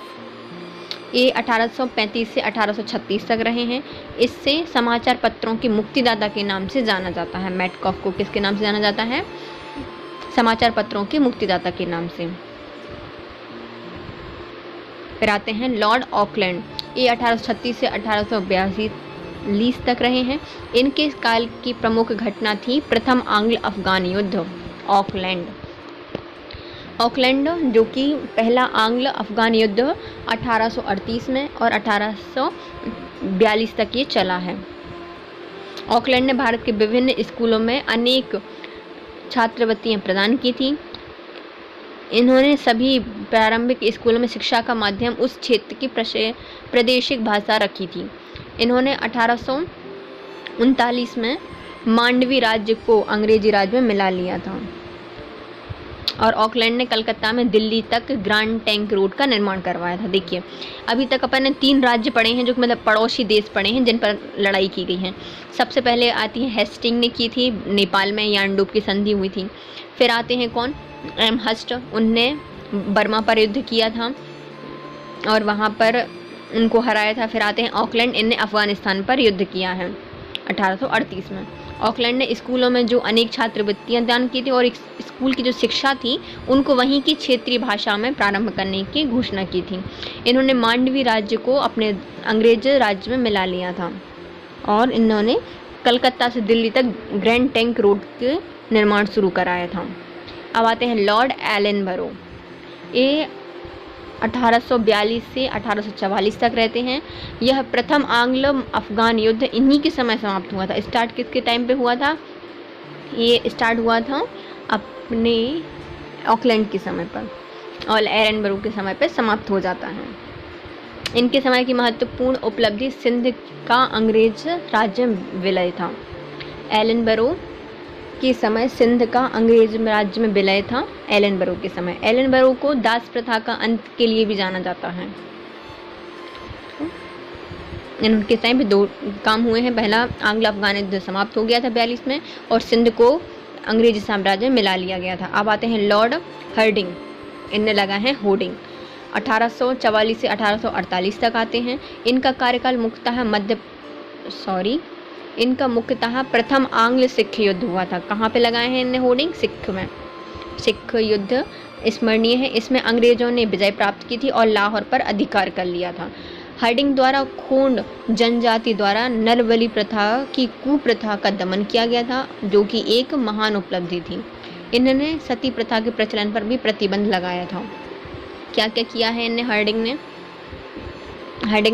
ये 1835 से 1836 तक रहे हैं। इससे समाचार पत्रों के मुक्तिदाता के नाम से जाना जाता है। मैटकॉफ को किसके नाम से जाना जाता है? समाचार पत्रों के मुक्तिदाता के नाम से। फिर आते हैं लॉर्ड ऑकलैंड। ये 1836 से 1842 तक रहे हैं। इनके काल की प्रमुख घटना थी प्रथम आंग्ल अफगान युद्ध। ऑकलैंड जो कि पहला आंग्ल अफगान युद्ध 1838 में और 1842 तक ये चला है। ऑकलैंड ने भारत के विभिन्न स्कूलों में अनेक छात्रवृत्तियां प्रदान की थी। इन्होंने सभी प्रारंभिक स्कूलों में शिक्षा का माध्यम उस क्षेत्र की प्रादेशिक भाषा रखी थी। इन्होंने 1839 में मांडवी राज्य को अंग्रेजी राज्य में मिला लिया था। और ऑकलैंड ने कलकत्ता में दिल्ली तक ग्रैंड ट्रंक रोड का निर्माण करवाया था। देखिए अभी तक अपन ने 3 राज्य पढ़े हैं जो कि मतलब पड़ोसी देश पढ़े हैं जिन पर लड़ाई की गई है। सबसे पहले आती है हेस्टिंग ने की थी, नेपाल में यानडूब की संधि हुई थी। फिर आते हैं कौन? एमहर्स्ट, उनने बर्मा पर युद्ध किया था और वहाँ पर उनको हराया था। फिर आते हैं ऑकलैंड, इनने अफगानिस्तान पर युद्ध किया है 1838 में। ऑकलैंड ने स्कूलों में जो अनेक छात्रवृत्तियां दान की थी और स्कूल की जो शिक्षा थी उनको वहीं की क्षेत्रीय भाषा में प्रारंभ करने की घोषणा की थी। इन्होंने मांडवी राज्य को अपने अंग्रेज राज्य में मिला लिया था और इन्होंने कलकत्ता से दिल्ली तक ग्रैंड ट्रंक रोड के निर्माण शुरू कराया था। अब आते हैं लॉर्ड एलनबरो। ये 1842 से 1844 तक रहते हैं। यह प्रथम आंग्ल अफगान युद्ध इन्हीं के समय समाप्त हुआ था। स्टार्ट किसके टाइम पे हुआ था? ये स्टार्ट हुआ था अपने ऑकलैंड के समय पर और एलनबरो के समय पर समाप्त हो जाता है। इनके समय की महत्वपूर्ण उपलब्धि सिंध का अंग्रेज राज्य विलय था। एलनबरो के समय सिंध का अंग्रेज राज्य में विलय था। एलनबरो के समय, एलनबरो को दास प्रथा का अंत के लिए भी जाना जाता है। इनके टाइम पे 2 काम हुए हैं। पहला आंग्ल अफगान युद्ध समाप्त हो गया था 42 में और सिंध को अंग्रेजी साम्राज्य में मिला लिया गया था। अब आते हैं लॉर्ड हर्डिंग, इनने लगा है होर्डिंग। 1844 से 1848 तक आते हैं। इनका कार्यकाल इनका मुख्यतः प्रथम आंग्ल सिख युद्ध हुआ था। कहाँ पे लगाए हैं इनने होर्डिंग? सिख में। सिख युद्ध स्मरणीय है। इसमें अंग्रेजों ने विजय प्राप्त की थी और लाहौर पर अधिकार कर लिया था। हर्डिंग द्वारा खोंड जनजाति द्वारा नरबलि प्रथा की कुप्रथा का दमन किया गया था, जो कि एक महान उपलब्धि थी। इन्होंने सती प्रथा के प्रचलन पर भी प्रतिबंध लगाया था। क्या क्या किया है इनने? हर्डिंग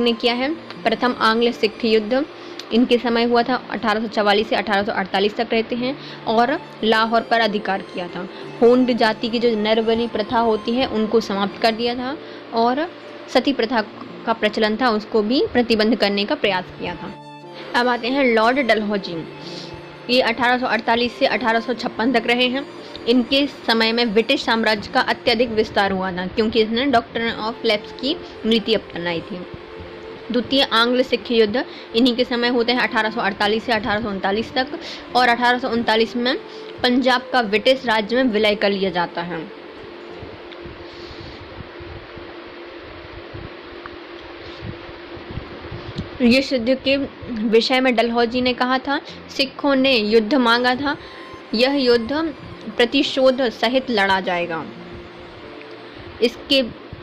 ने किया है प्रथम आंग्ल सिख युद्ध, इनके समय हुआ था 1844 से 1848 तक रहते हैं और लाहौर पर अधिकार किया था। होंड जाति की जो नरबलि प्रथा होती है उनको समाप्त कर दिया था और सती प्रथा का प्रचलन था उसको भी प्रतिबंध करने का प्रयास किया था। अब आते हैं लॉर्ड डलहौजी। ये 1848 से 1856 तक रहे हैं। इनके समय में ब्रिटिश साम्राज्य का अत्यधिक विस्तार हुआ था, क्योंकि इसने डॉक्ट्रिन ऑफ लैप्स की नीति अपनाई थी। द्वितीय आंग्ल सिख युद्ध इन्हीं के समय होते हैं 1848 से 1839 तक, और 1839 में पंजाब का ब्रिटिश राज्य में विलय कर लिया जाता है। इस युद्ध के विषय में डलहौजी ने कहा था, सिखों ने युद्ध मांगा था, यह युद्ध प्रतिशोध सहित लड़ा जाएगा।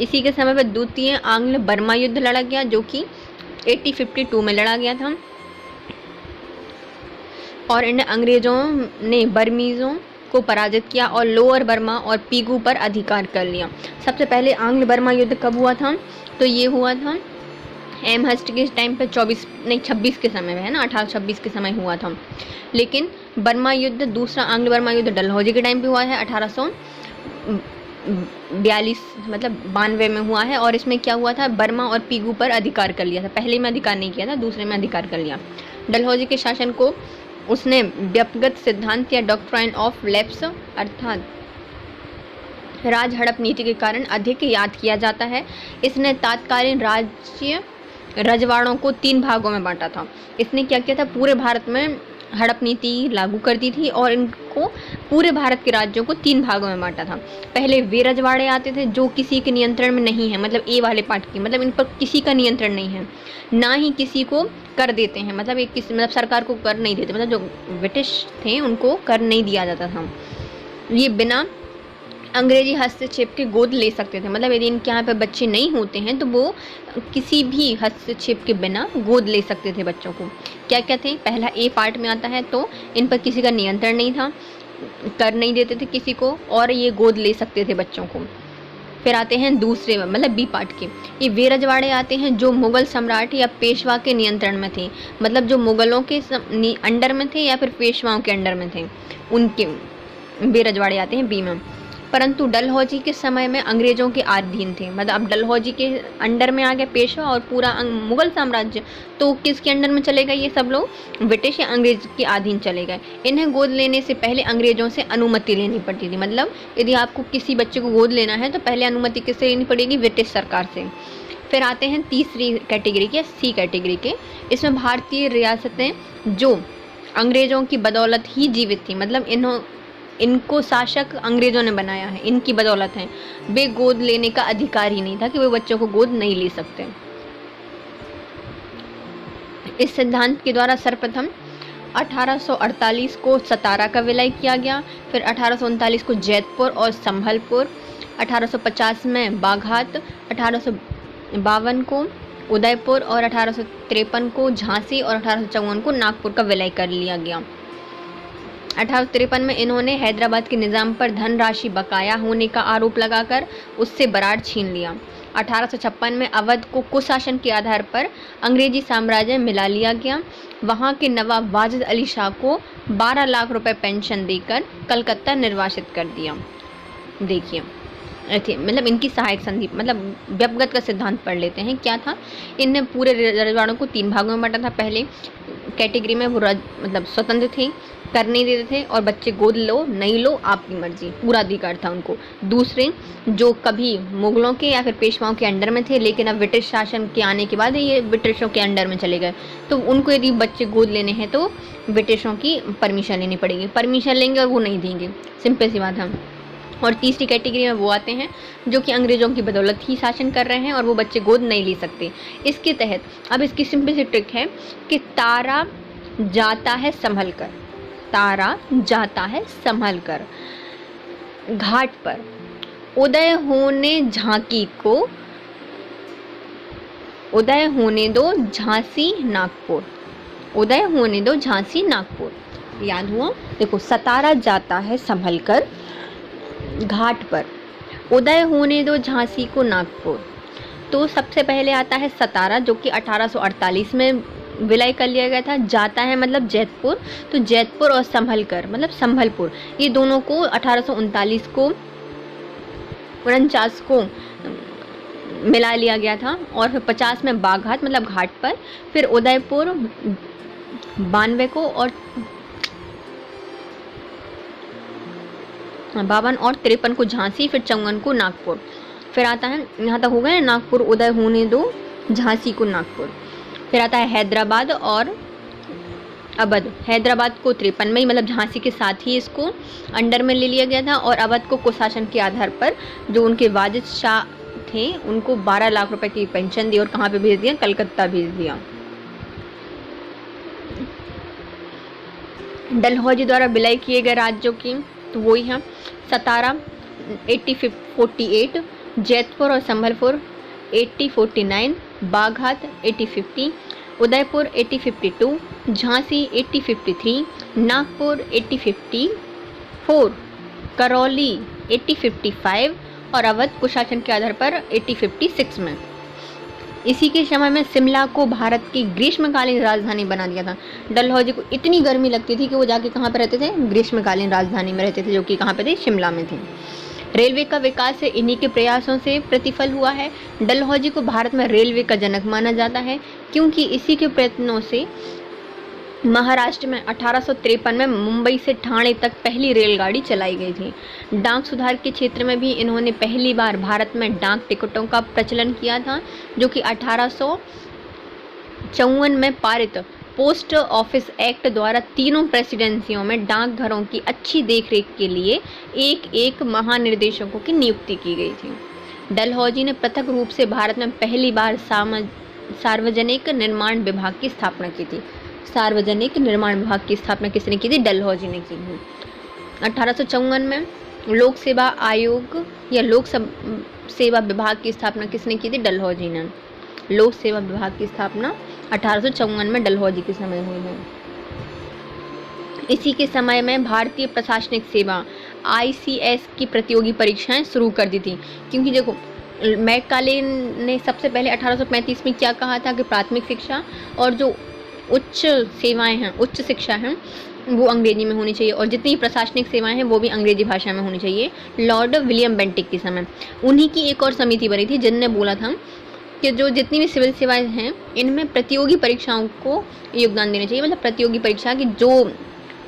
इसी के समय पर द्वितीय आंग्ल बर्मा युद्ध लड़ा गया, जो कि 1852 में लड़ा गया था, और इन अंग्रेजों ने बर्मीज़ों को पराजित किया और लोअर बर्मा और पीगू पर अधिकार कर लिया। सबसे पहले आंग्ल बर्मा युद्ध कब हुआ था? तो ये हुआ था एमहर्स्ट के टाइम पे 26 के समय में, है ना, 1826 के समय हुआ था। लेकिन बर्मा युद्ध, दूसरा आंग्ल बर्मा युद्ध डलहौजी के टाइम पे हुआ है 1842 मतलब 92 में हुआ है, और इसमें क्या हुआ था, बर्मा और पीगू पर अधिकार कर लिया था। पहले में अधिकार नहीं किया था, दूसरे में अधिकार कर लिया। डलहौजी के शासन को उसने व्यक्तिगत सिद्धांत या डॉक्ट्राइन ऑफ लैप्स अर्थात राज हड़प नीति के कारण अधिक याद किया जाता है। इसने तात्कालीन राज्य रजवाड़ों को 3 भागों में बांटा था। इसने क्या किया था, पूरे भारत में हड़प नीति लागू कर दी थी और इनको पूरे भारत के राज्यों को 3 भागों में बांटा था। पहले वे रजवाड़े आते थे जो किसी के नियंत्रण में नहीं है, मतलब ए वाले पार्ट की, मतलब इन पर किसी का नियंत्रण नहीं है, ना ही किसी को कर देते हैं, मतलब एक किसी मतलब सरकार को कर नहीं देते, मतलब जो ब्रिटिश थे उनको कर नहीं दिया जाता था। ये बिना अंग्रेजी हस्तक्षेप के गोद ले सकते थे, मतलब यदि इनके यहाँ पे बच्चे नहीं होते हैं तो वो किसी भी हस्तक्षेप के बिना गोद ले सकते थे बच्चों को। क्या क्या थे, पहला ए पार्ट में आता है तो इन पर किसी का नियंत्रण नहीं था, कर नहीं देते थे किसी को, और ये गोद ले सकते थे बच्चों को। फिर आते हैं दूसरे मतलब बी पार्ट के, ये वे रजवाड़े आते हैं जो मुगल सम्राट या पेशवा के नियंत्रण में थे, मतलब जो मुगलों के अंडर में थे या फिर पेशवाओं के अंडर में थे, उनके वे रजवाड़े आते हैं बी में। परंतु डलहौजी के समय में अंग्रेजों के अधीन थे, मतलब अब डलहौजी के अंडर में आ गया पेशवा और पूरा मुगल साम्राज्य, तो किसके अंडर में चले गए ये सब लोग, ब्रिटिश या अंग्रेज के अधीन चले गए। इन्हें गोद लेने से पहले अंग्रेजों से अनुमति लेनी पड़ती थी, मतलब यदि आपको किसी बच्चे को गोद लेना है तो पहले अनुमति किससे लेनी पड़ेगी, ब्रिटिश सरकार से। फिर आते हैं तीसरी कैटेगरी के, सी कैटेगरी के, इसमें भारतीय रियासतें जो अंग्रेजों की बदौलत ही जीवित थी, मतलब इनको शासक अंग्रेजों ने बनाया है, इनकी बदौलत है, वे गोद लेने का अधिकार ही नहीं था कि वे बच्चों को गोद नहीं ले सकते। इस सिद्धांत के द्वारा सर्वप्रथम 1848 को सतारा का विलय किया गया, फिर 1839 को जैतपुर और संभलपुर, 1850 में बाघात, 1852 को उदयपुर और 1853 को झांसी और 1854 को नागपुर का विलय कर लिया गया। 1853 में इन्होंने हैदराबाद के निज़ाम पर धनराशि बकाया होने का आरोप लगाकर उससे बराड़ छीन लिया। 1856 में अवध को कुशासन के आधार पर अंग्रेजी साम्राज्य में मिला लिया गया। वहां के नवाब वाजिद अली शाह को 12 लाख रुपए पेंशन देकर कलकत्ता निर्वासित कर दिया। देखिए मतलब इनकी सहायक संधि, मतलब व्यक्तिगत का सिद्धांत पढ़ लेते हैं। क्या था, इनने पूरे रजवाड़ों को 3 भागों में बांटा था। पहले कैटेगरी में वो मतलब स्वतंत्र थे, कर नहीं देते थे, और बच्चे गोद लो नहीं लो आपकी मर्जी, पूरा अधिकार था उनको। दूसरे जो कभी मुगलों के या फिर पेशवाओं के अंडर में थे, लेकिन अब ब्रिटिश शासन के आने के बाद ये ब्रिटिशों के अंडर में चले गए, तो उनको यदि बच्चे गोद लेने हैं तो ब्रिटिशों की परमिशन लेनी पड़ेगी, परमिशन लेंगे और वो नहीं देंगे, सिंपल सी बात है। और तीसरी कैटेगरी में वो आते हैं जो कि अंग्रेजों की बदौलत ही शासन कर रहे हैं और वो बच्चे गोद नहीं ले सकते। इसके तहत अब इसकी सिंपल सी ट्रिक है कि तारा जाता है संभल कर, तारा जाता है संभल कर, घाट पर उदय होने झांकी को उदय होने दो झांसी नागपुर, उदय होने दो झांसी नागपुर। याद हुआ, देखो सतारा जाता है संभल कर, घाट पर उदय होने दो झांसी को नागपुर। तो सबसे पहले आता है सतारा जो कि 1848 में विलय कर लिया गया था। जाता है मतलब जैतपुर, तो जैतपुर और संभलकर मतलब संभलपुर, ये दोनों को 1839 को 49 को मिला लिया गया था। और फिर 50 में बाघात मतलब घाट पर, फिर उदयपुर 92 को और 52 और 53 को झांसी, फिर 54 को नागपुर। फिर आता है, यहाँ तक हो गए, नागपुर उदय होने दो, झांसी को नागपुर। फिर आता है हैदराबाद और अवध। हैदराबाद को 53 में, मतलब झांसी के साथ ही इसको अंडर में ले लिया गया था, और अवध को कुशासन के आधार पर जो उनके वाजिद शाह थे उनको 12 लाख रुपए की पेंशन दी और कहाँ पे भेज दिया, कलकत्ता भेज दिया। डलहौजी द्वारा विलय किए गए राज्यों की तो वही हैं, सतारा 8048, जैतपुर और संबलपुर 8049, बाघात 8050, उदयपुर 8052, झांसी 8053, नागपुर 8054, करौली 8055 और अवध कुशासन के आधार पर 8056 में। इसी के समय में शिमला को भारत की ग्रीष्मकालीन राजधानी बना दिया था। डलहौजी को इतनी गर्मी लगती थी कि वो जाके कहाँ पे रहते थे, ग्रीष्मकालीन राजधानी में रहते थे, जो कि कहाँ पे थे, शिमला में थी। रेलवे का विकास इन्हीं के प्रयासों से प्रतिफल हुआ है। डलहौजी को भारत में रेलवे का जनक माना जाता है, क्योंकि इसी के प्रयत्नों से महाराष्ट्र में 1853 में मुंबई से ठाणे तक पहली रेलगाड़ी चलाई गई थी। डाक सुधार के क्षेत्र में भी इन्होंने पहली बार भारत में डाक टिकटों का प्रचलन किया था, जो कि 1854 में पारित पोस्ट ऑफिस एक्ट द्वारा तीनों प्रेसिडेंसियों में डाकघरों की अच्छी देखरेख के लिए एक एक महानिर्देशकों की नियुक्ति की गई थी। डलहौजी ने पृथक रूप से भारत में पहली बार सार्वजनिक निर्माण विभाग की स्थापना की थी। सार्वजनिक निर्माण विभाग की स्थापना किसने की थी, डलहौजी ने की थी। 1854 में लोक सेवा आयोग या लोक सेवा विभाग की स्थापना किसने की थी, डलहौजी ने। लोक सेवा विभाग की स्थापना 1854 में डलहौजी के समय हुई है। इसी के समय में भारतीय प्रशासनिक सेवा ICS की प्रतियोगी परीक्षाएं शुरू कर दी थी, क्योंकि देखो मैकाले ने सबसे पहले 1835 में क्या कहा था कि प्राथमिक शिक्षा और जो उच्च सेवाएं हैं, उच्च शिक्षा है, वो अंग्रेजी में होनी चाहिए, और जितनी प्रशासनिक सेवाएं हैं वो भी अंग्रेजी भाषा में होनी चाहिए। लॉर्ड विलियम बेंटिक के समय उन्हीं की एक और समिति बनी थी, जिनने बोला था कि जो जितनी भी सिविल सेवाएं हैं इनमें प्रतियोगी परीक्षाओं को योगदान देना चाहिए, मतलब प्रतियोगी परीक्षा की जो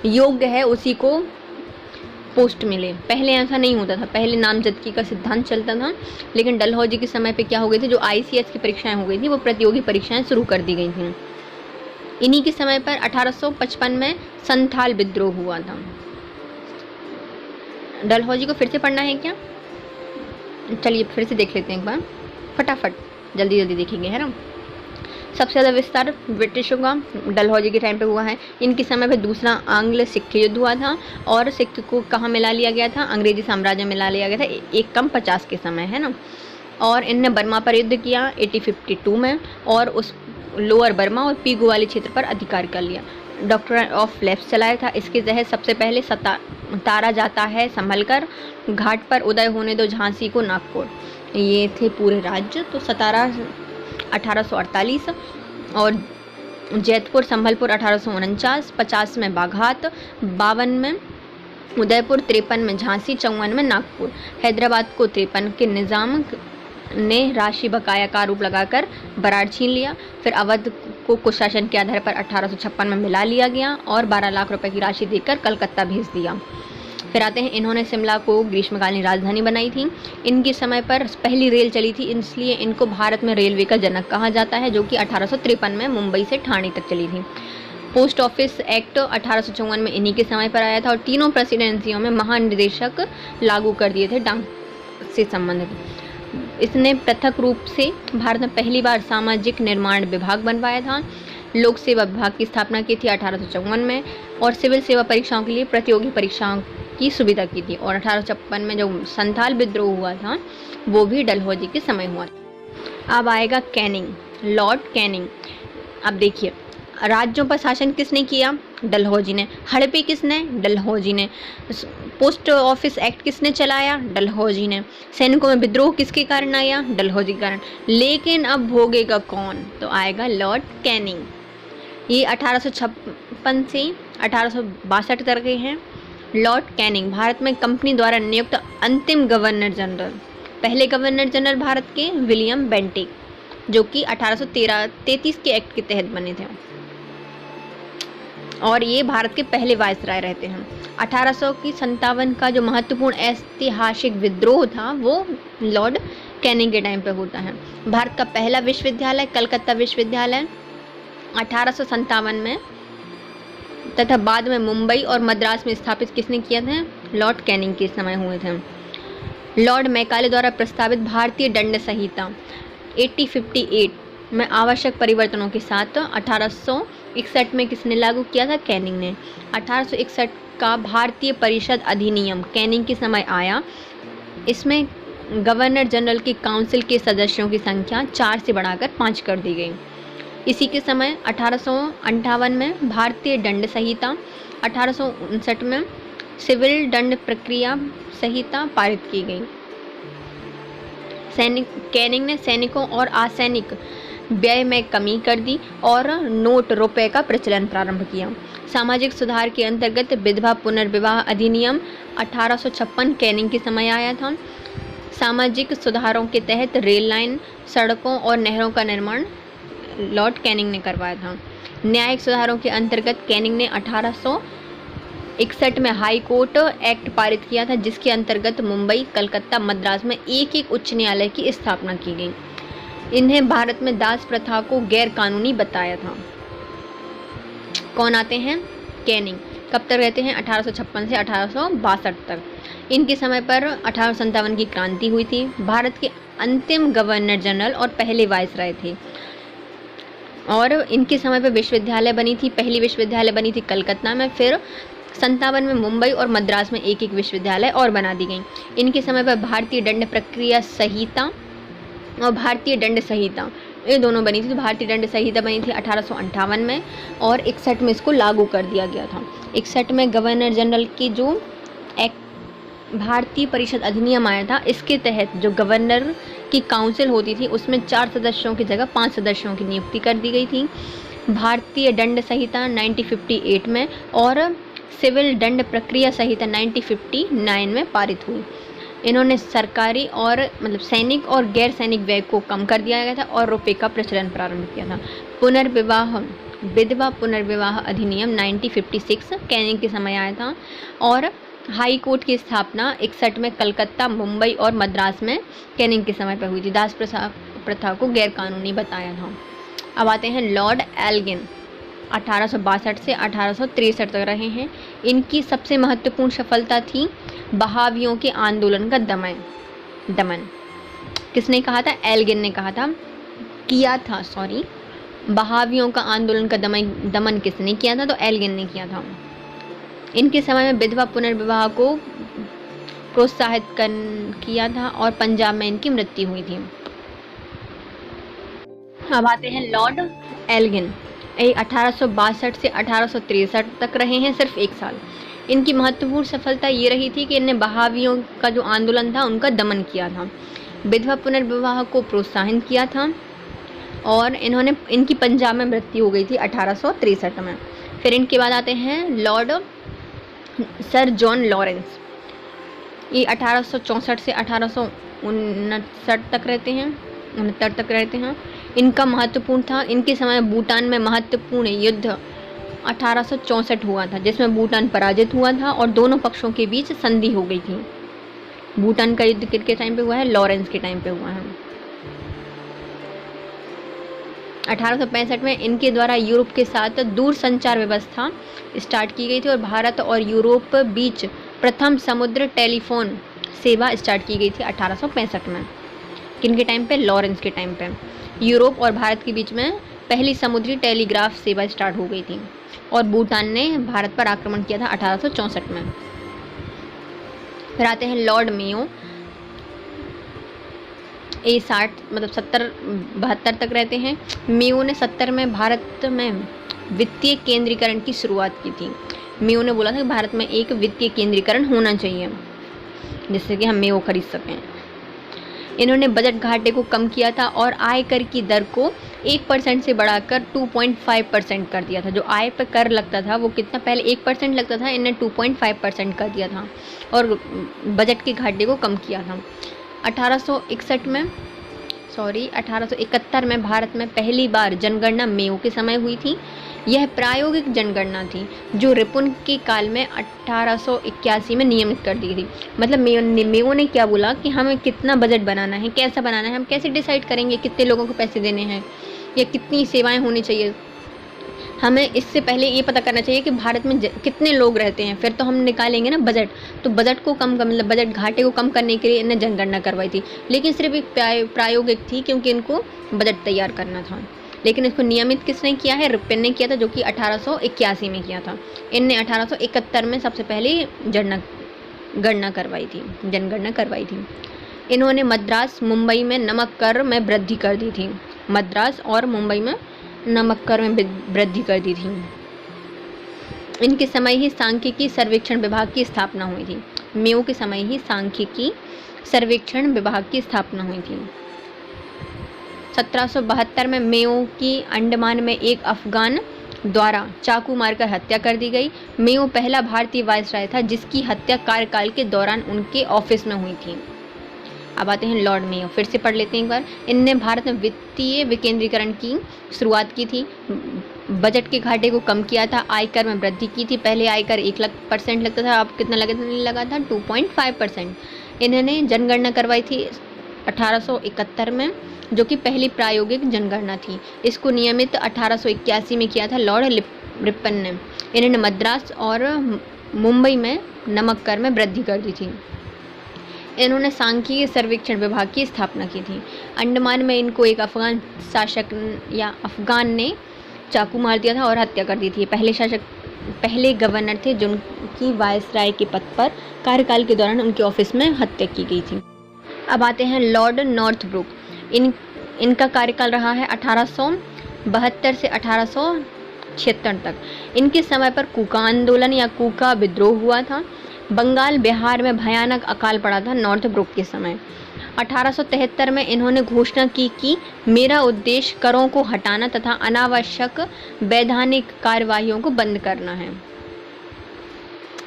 योग्य है उसी को पोस्ट मिले। पहले ऐसा नहीं होता था, पहले नामजदगी का सिद्धांत चलता था, लेकिन डलहौजी के समय पे क्या हो गई थी, जो ICS की परीक्षाएं हो गई थी वो प्रतियोगी परीक्षाएं शुरू कर दी गई थी। इन्हीं के समय पर 1855 में संथाल विद्रोह हुआ था। डलहौजी को फिर से पढ़ना है क्या, चलिए फिर से देख लेते हैं एक बार, फटाफट जल्दी जल्दी देखेंगे, है ना। सबसे ज़्यादा विस्तार ब्रिटिशों का डलहौजी के टाइम पे हुआ है। इनके समय पे दूसरा आंग्ल सिख युद्ध हुआ था, और सिख को कहाँ मिला लिया गया था, अंग्रेजी साम्राज्य में मिला लिया गया था, 1-50 के समय, है ना। और इनने बर्मा पर युद्ध किया 1852 में, और उस लोअर बर्मा और पीगू वाले क्षेत्र पर अधिकार कर लिया। डॉक्टर ऑफ लेफ्ट चलाया था। इसके तहत सबसे पहले तारा जाता है संभलकर, घाट पर उदय होने दो झांसी को नागपुर, ये थे पूरे राज्य। तो सतारा 1848, और जैतपुर संभलपुर 1849, 50 में बाघात, 52 में उदयपुर, 53 में झांसी, 54 में नागपुर। हैदराबाद को 53 के निज़ाम ने राशि बकाया का आरोप लगाकर बराड़ छीन लिया। फिर अवध को कुशासन के आधार पर 1856 में मिला लिया गया और 12 लाख रुपए की राशि देकर कलकत्ता भेज दिया। फिर आते हैं, इन्होंने शिमला को ग्रीष्मकालीन राजधानी बनाई थी। इनके समय पर पहली रेल चली थी, इसलिए इनको भारत में रेलवे का जनक कहा जाता है, जो कि 1853 में मुंबई से ठाणे तक चली थी। पोस्ट ऑफिस एक्ट 1854 में इन्हीं के समय पर आया था, और तीनों प्रेसिडेंसियों में महानिदेशक लागू कर दिए थे डाक से संबंधित। इसने पृथक रूप से भारत में पहली बार सामाजिक निर्माण विभाग बनवाया था। लोक सेवा विभाग की स्थापना की थी 1854 में, और सिविल सेवा परीक्षाओं के लिए प्रतियोगी परीक्षाओं की सुविधा की थी। और 1856 में जो संथाल विद्रोह हुआ था वो भी डलहौजी के समय हुआ। अब आएगा कैनिंग, लॉर्ड कैनिंग। अब देखिए, राज्यों पर शासन किसने किया, डलहौजी ने। हड़पे किसने, डलहौजी ने। पोस्ट ऑफिस एक्ट किसने चलाया, डलहौजी ने। सैनिकों में विद्रोह किसके कारण आया, डलहौजी के कारण। लेकिन अब भोगेगा कौन, तो आएगा लॉर्ड कैनिंग। ये 1856 से 1862 तक के हैं। लॉर्ड कैनिंग भारत में कंपनी द्वारा नियुक्त अंतिम गवर्नर जनरल। पहले गवर्नर जनरल भारत के विलियम बेंटिक, जो कि 1833 के एक्ट के तहत बने थे। और ये भारत के पहले वायसराय रहते हैं। 1857 का जो महत्वपूर्ण ऐतिहासिक विद्रोह था वो लॉर्ड कैनिंग के टाइम पे होता है। भारत का पहला विश्वविद्यालय कलकत्ता विश्वविद्यालय 1857 में तथा बाद में मुंबई और मद्रास में स्थापित किसने किया था? लॉर्ड कैनिंग के समय हुए थे। लॉर्ड मैकाले द्वारा प्रस्तावित भारतीय दंड संहिता 1858 में आवश्यक परिवर्तनों के साथ 1861 में किसने लागू किया था? कैनिंग ने। 1861 का भारतीय परिषद अधिनियम कैनिंग के समय आया। इसमें गवर्नर जनरल की काउंसिल के सदस्यों की संख्या 4 से बढ़ाकर 5 कर दी गई। इसी के समय 1858 में भारतीय दंड संहिता, 1859 में सिविल दंड प्रक्रिया संहिता पारित की गई। कैनिंग ने सैनिकों और असैनिक व्यय में कमी कर दी और नोट रुपए का प्रचलन प्रारंभ किया। सामाजिक सुधार के अंतर्गत विधवा पुनर्विवाह अधिनियम 1856 कैनिंग के समय आया था। सामाजिक सुधारों के तहत रेल लाइन, सड़कों और नहरों का निर्माण लॉर्ड कैनिंग ने करवाया था। न्यायिक सुधारों के अंतर्गत कैनिंग ने 1861 में हाई कोर्ट एक्ट पारित किया था, जिसके अंतर्गत मुंबई, कलकत्ता, मद्रास में एक एक उच्च न्यायालय की स्थापना की गई। इन्हें भारत में दास प्रथा को गैर कानूनी बताया था। कौन आते हैं? कैनिंग। कब तक रहते हैं? 1856 से 1862 तक। इनके समय पर 1857 की क्रांति हुई थी। भारत के अंतिम गवर्नर जनरल और पहले वायसराय थे और इनके समय पर विश्वविद्यालय बनी थी। पहली विश्वविद्यालय बनी थी कलकत्ता में, फिर 57 में मुंबई और मद्रास में एक एक विश्वविद्यालय और बना दी गई। इनके समय पर भारतीय दंड प्रक्रिया संहिता और भारतीय दंड संहिता ये दोनों बनी थी। तो भारतीय दंड संहिता बनी थी 1858 में और 61 में इसको लागू कर दिया गया था। 61 में गवर्नर जनरल की जो एक्ट भारतीय परिषद अधिनियम आया था, इसके तहत जो गवर्नर की काउंसिल होती थी उसमें 4 सदस्यों की जगह 5 सदस्यों की नियुक्ति कर दी गई थी। भारतीय दंड संहिता 1958 में और सिविल दंड प्रक्रिया संहिता 1959 में पारित हुई। इन्होंने सरकारी और सैनिक और गैर सैनिक व्यय को कम कर दिया गया था और रुपये का प्रचलन प्रारंभ किया था। विधवा पुनर्विवाह अधिनियम 1956 कैनिंग के समय आया था और हाई कोर्ट की स्थापना 61 में कलकत्ता, मुंबई और मद्रास में कैनिंग के समय पर हुई थी। दास प्रथा को गैर कानूनी बताया था। अब आते हैं लॉर्ड एल्गिन। 1862 से 1863 तक रहे हैं। इनकी सबसे महत्वपूर्ण सफलता थी बहावियों के आंदोलन का दमन। किसने कहा था? एल्गिन ने किया था। बहावियों का आंदोलन का दमन किसने किया था? तो एल्गिन ने किया था। इनके समय में विधवा पुनर्विवाह को प्रोत्साहित किया था और पंजाब में इनकी मृत्यु हुई थी। अब आते हैं लॉर्ड एल्गिन। 1862 से 1863 तक रहे हैं, सिर्फ 1 साल। इनकी महत्वपूर्ण सफलता ये रही थी कि इन्हें बहावियों का जो आंदोलन था उनका दमन किया था, विधवा पुनर्विवाह को प्रोत्साहन किया था और इनकी पंजाब में मृत्यु हो गई थी 1863 में। फिर इनके बाद आते हैं लॉर्ड सर जॉन लॉरेंस। ये 1864 से 1869 तक रहते हैं, 69 तक रहते हैं। इनका महत्वपूर्ण था, इनके समय भूटान में महत्वपूर्ण युद्ध 1864 हुआ था, जिसमें भूटान पराजित हुआ था और दोनों पक्षों के बीच संधि हो गई थी। भूटान का युद्ध किसके टाइम पे हुआ है? लॉरेंस के टाइम पे हुआ है। 1865 में इनके द्वारा यूरोप के साथ दूर संचार व्यवस्था स्टार्ट की गई थी और भारत और यूरोप बीच प्रथम समुद्र टेलीफोन सेवा स्टार्ट की गई थी 1865 में। किनके टाइम पे? लॉरेंस के टाइम पे यूरोप और भारत के बीच में पहली समुद्री टेलीग्राफ सेवा स्टार्ट हो गई थी और भूटान ने भारत पर आक्रमण किया था 1864 में। फिर आते हैं लॉर्ड मेयो। 72 तक रहते हैं। मेयो ने 70 में भारत में वित्तीय केंद्रीकरण की शुरुआत की थी। मेयो ने बोला था कि भारत में एक वित्तीय केंद्रीकरण होना चाहिए जिससे कि हम मेयो खरीद सकें। इन्होंने बजट घाटे को कम किया था और आयकर की दर को 1% से बढ़ाकर 2.5% कर दिया था। जो आय पर कर लगता था वो कितना? पहले 1% लगता था, इन्हें 2.5% कर दिया था और बजट के घाटे को कम किया था। 1861 में 1871 में भारत में पहली बार जनगणना मेयो के समय हुई थी। यह प्रायोगिक जनगणना थी जो रिपुन के काल में 1881 में नियमित कर दी थी। मतलब मेयो ने क्या बोला कि हमें कितना बजट बनाना है, कैसा बनाना है, हम कैसे डिसाइड करेंगे कितने लोगों को पैसे देने हैं या कितनी सेवाएं होनी चाहिए। हमें इससे पहले ये पता करना चाहिए कि भारत में कितने लोग रहते हैं, फिर तो हम निकालेंगे ना बजट। तो बजट को कम मतलब बजट घाटे को कम करने के लिए इन्हें जनगणना करवाई थी, लेकिन सिर्फ एक प्रायोगिक थी क्योंकि इनको बजट तैयार करना था। लेकिन इसको नियमित किसने किया है? रिपन ने किया था, जो कि 1881 में किया था। इनने 1871 में सबसे पहले जनगणना करवाई थी। इन्होंने मद्रास मुंबई में नमक कर में वृद्धि कर दी थी। मद्रास और मुंबई में नमक कर में वृद्धि कर दी थी। इनके समय ही सांख्यिकी सर्वेक्षण विभाग की स्थापना हुई थी। मेयो के समय ही सांख्यिकी सर्वेक्षण विभाग की स्थापना हुई थी। 1772 में मेयो की अंडमान में एक अफगान द्वारा चाकू मारकर हत्या कर दी गई। मेयो पहला भारतीय वायसराय था जिसकी हत्या कार्यकाल के दौरान उनके ऑफिस में हुई थी। अब आते हैं लॉर्ड मेयो, फिर से पढ़ लेते हैं एक बार। इनने भारत में वित्तीय विकेंद्रीकरण की शुरुआत की थी, बजट के घाटे को कम किया था, आयकर में वृद्धि की थी। पहले आयकर 1% लगता था, अब कितना लगा था? 2.5%। इन्होंने जनगणना करवाई थी 1871 में, जो कि पहली प्रायोगिक जनगणना थी। इसको नियमित 1881 में किया था लॉर्ड रिपन ने। इन्होंने मद्रास और मुंबई में नमक कर में वृद्धि कर दी थी। इन्होंने सांख्यिकी सर्वेक्षण विभाग की स्थापना की थी। अंडमान में इनको एक अफगान शासक या अफगान ने चाकू मार दिया था और हत्या कर दी थी। पहले गवर्नर थे जिनकी वायसराय के पद पर कार्यकाल के दौरान उनके ऑफिस में हत्या की गई थी। अब आते हैं लॉर्ड नॉर्थब्रुक। इनका कार्यकाल रहा है 1872 से 1876 तक। इनके समय पर कूका आंदोलन या कूका विद्रोह हुआ था। बंगाल बिहार में भयानक अकाल पड़ा था नॉर्थब्रुक के समय। 1873 में इन्होंने घोषणा की कि मेरा उद्देश्य करों को हटाना तथा अनावश्यक वैधानिक कार्यवाहियों को बंद करना है।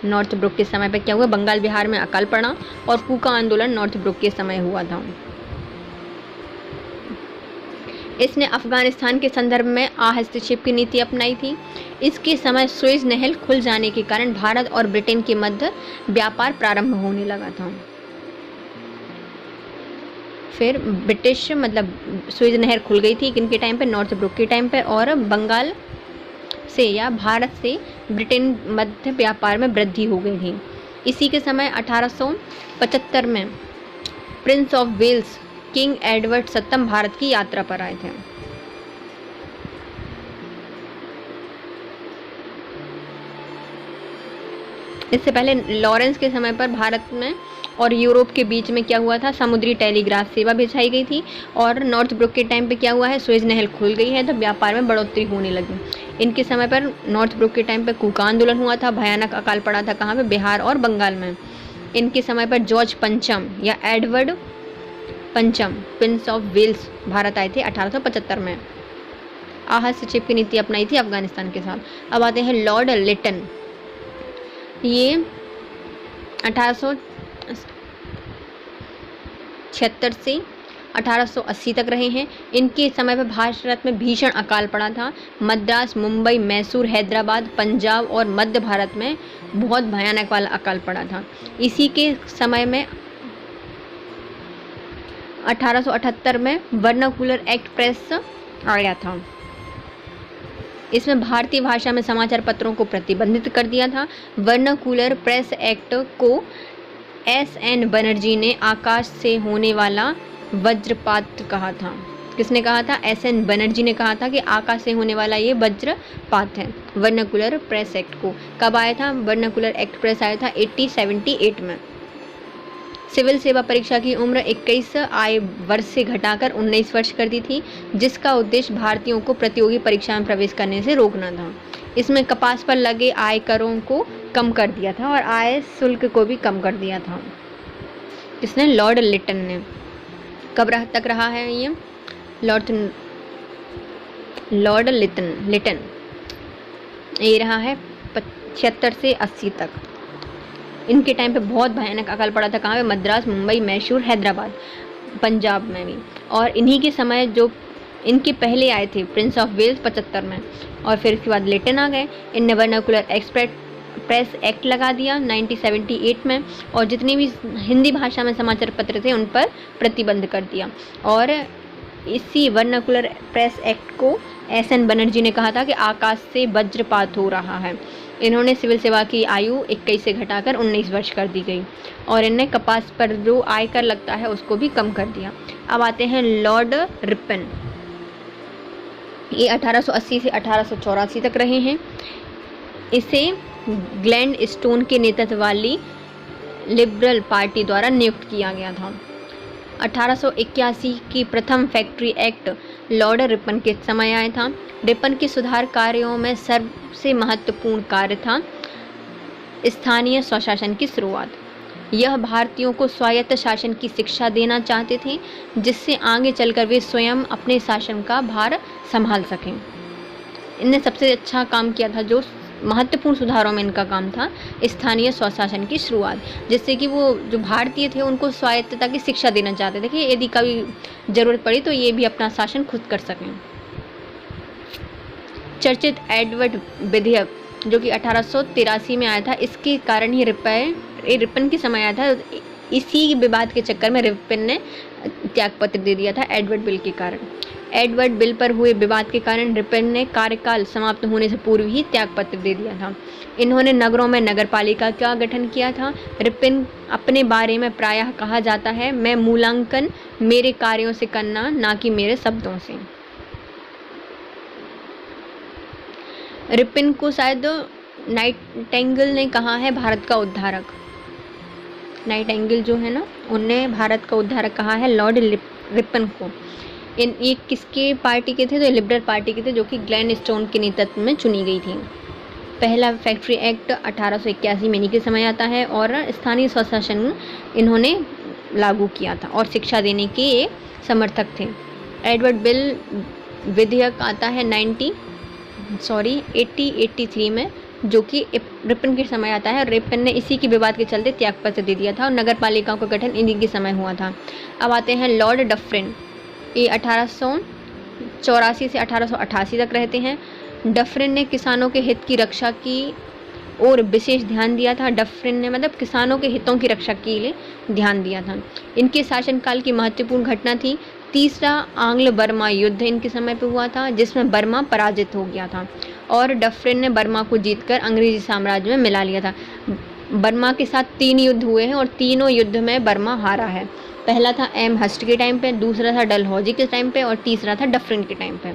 नॉर्थब्रुक के समय पर क्या हुआ? बंगाल बिहार में अकाल पड़ा और कूका आंदोलन नॉर्थब्रुक के समय हुआ था। इसने अफगानिस्तान के संदर्भ में हस्तक्षेप की नीति अपनाई थी। इसके समय सुएज नहर खुल जाने के कारण भारत और ब्रिटेन के मध्य व्यापार प्रारंभ होने लगा था। फिर ब्रिटिश मतलब सुएज नहर खुल गई थी किनके टाइम पे? नॉर्थब्रुक के टाइम पे। और बंगाल से या भारत से ब्रिटेन मध्य व्यापार में वृद्धि हो गई थी। इसी के समय 1875 में Prince of Wales King Edward 7 Bharat की यात्रा पर आए थे। इससे पहले लॉरेंस के समय पर भारत में और यूरोप के बीच में क्या हुआ था? समुद्री टेलीग्राफ सेवा बिछाई गई थी। और नॉर्थब्रुक के टाइम पे क्या हुआ है? सुएज नहर खुल गई है तो व्यापार में बढ़ोतरी होने लगी। इनके समय पर नॉर्थब्रुक के टाइम पे कूका आंदोलन हुआ था, भयानक अकाल पड़ा था। कहाँ पे? बिहार और बंगाल में। इनके समय पर जॉर्ज पंचम या एडवर्ड पंचम प्रिंस ऑफ वेल्स भारत आए थे 1875 में। हस्तक्षेप की नीति अपनाई थी अफगानिस्तान के साथ। अब आते हैं लॉर्ड लिटन। ये 1876 से 1880 तक रहे हैं। इनके समय पर भारत में भीषण अकाल पड़ा था। मद्रास, मुंबई, मैसूर, हैदराबाद, पंजाब और मध्य भारत में बहुत भयानक वाला अकाल पड़ा था। इसी के समय में 1878 में वर्नाकुलर एक्ट प्रेस आया था। इसमें भारतीय भाषा में समाचार पत्रों को प्रतिबंधित कर दिया था। वर्नाकुलर प्रेस एक्ट को S.N. बनर्जी ने आकाश से होने वाला वज्रपात कहा था। किसने कहा था? S.N. बनर्जी ने कहा था कि आकाश से होने वाला ये वज्रपात है। वर्नाकुलर प्रेस एक्ट को कब आया था? वर्नाकुलर एक्ट प्रेस आया था 1878 में। सिविल सेवा परीक्षा की उम्र 21 आयु वर्ष से घटाकर 19 वर्ष कर दी थी, जिसका उद्देश्य भारतीयों को प्रतियोगी परीक्षा में प्रवेश करने से रोकना था। इसमें कपास पर लगे आय करों को कम कर दिया था और आय शुल्क को भी कम कर दिया था। इसने लॉर्ड लिटन ने कब तक रहा है ये? लॉर्ड लिटन ये रहा है 75 से 80 तक। इनके टाइम पे बहुत भयानक अकाल पड़ा था। कहाँ पे? मद्रास, मुंबई, मैसूर, हैदराबाद। पंजाब में भी। और इन्हीं के समय जो इनके पहले आए थे प्रिंस ऑफ वेल्स 75 में, और फिर उसके बाद लेटन आ गए। इनने वर्नाकुलर प्रेस एक्ट लगा दिया 1978 में, और जितनी भी हिंदी भाषा में समाचार पत्र थे उन पर प्रतिबंध कर दिया। और इसी वर्नाकुलर प्रेस एक्ट को एस.एन. बनर्जी ने कहा था कि आकाश से वज्रपात हो रहा है। इन्होंने सिविल सेवा की आयु 21 से घटाकर 19 वर्ष कर दी गई, और इनने कपास पर जो आयकर लगता है उसको भी कम कर दिया। अब आते हैं लॉर्ड रिपन। ये 1880 से 1884 तक रहे हैं। इसे ग्लैड स्टोन के नेतृत्व वाली लिबरल पार्टी द्वारा नियुक्त किया गया था। 1881 की प्रथम फैक्ट्री एक्ट लॉर्ड रिपन के समय आया था। रिपन के सुधार कार्यों में सबसे महत्वपूर्ण कार्य था स्थानीय स्वशासन की शुरुआत। यह भारतीयों को स्वायत्त शासन की शिक्षा देना चाहते थे, जिससे आगे चलकर वे स्वयं अपने शासन का भार संभाल सकें। इनने सबसे अच्छा काम किया था, जो महत्वपूर्ण सुधारों में इनका काम था स्थानीय स्वशासन की शुरुआत, जिससे कि वो जो भारतीय थे उनको स्वायत्तता की शिक्षा देना चाहते थे कि यदि कभी ज़रूरत पड़ी तो ये भी अपना शासन खुद कर सकें। चर्चित एडवर्ड विधेयक जो कि 1883 में आया था, इसके कारण ही रिपन के समय आया था। इसी विवाद के चक्कर में रिपन ने त्यागपत्र दे दिया था एडवर्ड बिल के कारण। एडवर्ड बिल पर हुए विवाद के कारण रिपन ने कार्यकाल समाप्त होने से पूर्व ही त्यागपत्र दे दिया था। इन्होंने नगरों में नगरपालिका का गठन किया था। रिपन अपने बारे में प्रायः कहा जाता है, मैं मूल्यांकन मेरे कार्यों से करना, ना कि मेरे शब्दों से। रिपन को शायद नाइटिंगेल ने कहा है भारत का उद्धारक। नाइटिंगेल जो है ना, उनने भारत का उद्धारक कहा है लॉर्ड रिपन को। ये किसके पार्टी के थे? तो लिबरल पार्टी के थे, जो कि ग्लैड स्टोन के नेतृत्व में चुनी गई थी। पहला फैक्ट्री एक्ट 1881 में इन्हीं के समय आता है, और स्थानीय स्वशासन इन्होंने लागू किया था और शिक्षा देने के समर्थक थे। एडवर्ड बिल विधेयक आता है 1883 में, जो कि रिपन के समय आता है। रिपन ने इसी के विवाद के चलते त्यागपत्र दे दिया था, और नगर पालिकाओं का गठन इन्हीं के समय हुआ था। अब आते हैं लॉर्ड डफरिन। ये 1884 से 1888 तक रहते हैं। डफरिन ने किसानों के हित की रक्षा की और विशेष ध्यान दिया था। डफरिन ने मतलब किसानों के हितों की रक्षा के लिए ध्यान दिया था। इनके शासनकाल की महत्वपूर्ण घटना थी तीसरा आंग्ल बर्मा युद्ध। इनके समय पे हुआ था, जिसमें बर्मा पराजित हो गया था, और डफरिन ने बर्मा को जीतकर अंग्रेजी साम्राज्य में मिला लिया था। बर्मा के साथ 3 युद्ध हुए हैं, और तीनों युद्ध में बर्मा हारा है। पहला था एम हस्ट के टाइम पे, दूसरा था डलहौजी के टाइम पे, और तीसरा था डफरिन के टाइम पे।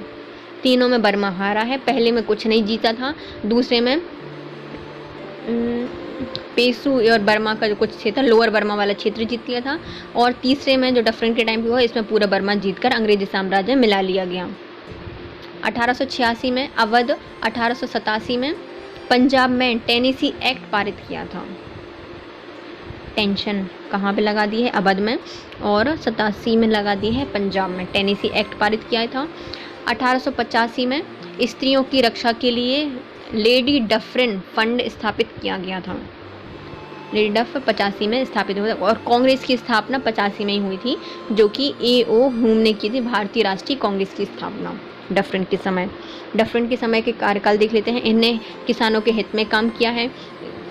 तीनों में बर्मा हारा है। पहले में कुछ नहीं जीता था, दूसरे में पेशू और बर्मा का जो कुछ क्षेत्र, लोअर बर्मा वाला क्षेत्र जीत लिया था, और तीसरे में जो डफरिन के टाइम पे हुआ, इसमें पूरा बर्मा जीतकर अंग्रेजी साम्राज्य में मिला लिया गया। 1886 में अवध, 1887 में पंजाब में टेनेसी एक्ट पारित किया था। टेंशन कहाँ पे लगा दी है? अवध में, और 87 में लगा दी है पंजाब में। टेनेसी एक्ट पारित किया था। 1885 में स्त्रियों की रक्षा के लिए लेडी डफरिन फंड स्थापित किया गया था। लेडी डफ 85 में स्थापित हुआ, और कांग्रेस की स्थापना 85 में ही हुई थी, जो कि A.O. ह्यूम ने की थी, भारतीय राष्ट्रीय कांग्रेस की स्थापना डफरिन के समय। डफरिन के समय के कार्यकाल देख लेते हैं। इन्हें किसानों के हित में काम किया है।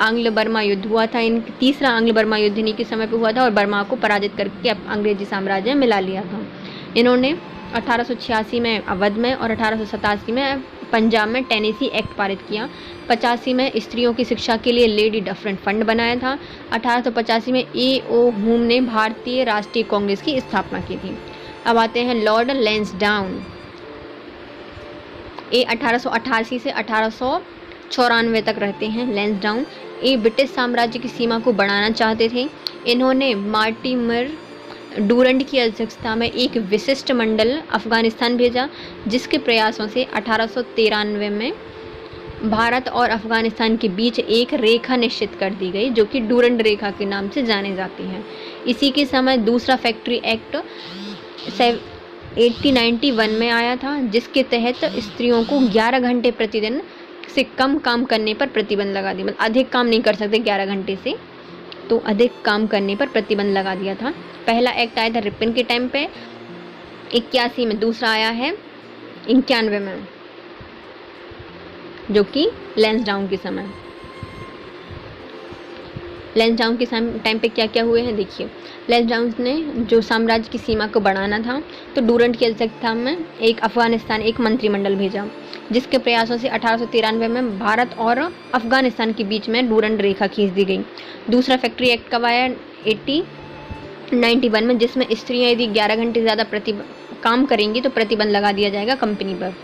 आंग्ल बर्मा युद्ध हुआ था, इन तीसरा आंग्ल बर्मा युद्ध इन्हीं के समय पे हुआ था, और बर्मा को पराजित करके अंग्रेजी साम्राज्य में मिला लिया था। इन्होंने 1886 में अवध में और 1887 में पंजाब में टेनेसी एक्ट पारित किया। 85 में स्त्रियों की शिक्षा के लिए लेडी डफरिन फंड बनाया था। 1885 में A.O. ह्यूम ने भारतीय राष्ट्रीय कांग्रेस की स्थापना की थी। अब आते हैं लॉर्ड लैंसडाउन। ये 1888 से 1894 तक रहते हैं। लैंसडाउन ये ब्रिटिश साम्राज्य की सीमा को बढ़ाना चाहते थे। इन्होंने मार्टिमर डूरंड की अध्यक्षता में एक विशिष्ट मंडल अफगानिस्तान भेजा, जिसके प्रयासों से 1893 में भारत और अफगानिस्तान के बीच एक रेखा निश्चित कर दी गई, जो कि डूरंड रेखा के नाम से जानी जाती है। इसी के समय दूसरा फैक्ट्री एक्ट 1891 में आया था, जिसके तहत स्त्रियों को 11 घंटे प्रतिदिन से कम काम करने पर प्रतिबंध लगा दी। मतलब अधिक काम नहीं कर सकते 11 घंटे से, तो अधिक काम करने पर प्रतिबंध लगा दिया था। पहला एक्ट आया था रिपन के टाइम पे 81 में, दूसरा आया है 91 में जो कि लैंसडाउन के समय। लैंसडाउन के टाइम पे क्या क्या हुए हैं देखिए। लैंसडाउन ने जो साम्राज्य की सीमा को बढ़ाना था तो डूरंट की अध्यक्षता में अफगानिस्तान एक मंत्रिमंडल भेजा, जिसके प्रयासों से 1893 में भारत और अफगानिस्तान के बीच में डूरंट रेखा खींच दी गई। दूसरा फैक्ट्री एक्ट कब आया 1891 में, जिसमें स्त्रियां यदि 11 घंटे ज़्यादा काम करेंगी तो प्रतिबंध लगा दिया जाएगा कंपनी पर।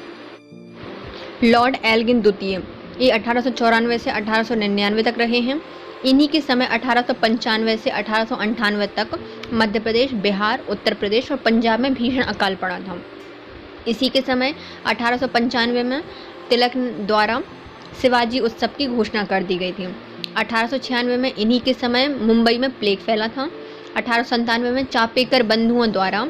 लॉर्ड एल्गिन द्वितीय, ये 1894 से 1899 तक रहे हैं। इन्हीं के समय 1895 से 1898 तक मध्य प्रदेश, बिहार, उत्तर प्रदेश और पंजाब में भीषण अकाल पड़ा था। इसी के समय 1895 में तिलक द्वारा शिवाजी उत्सव की घोषणा कर दी गई थी। 1896 में इन्हीं के समय मुंबई में प्लेग फैला था। 1897 में चापेकर बंधुओं द्वारा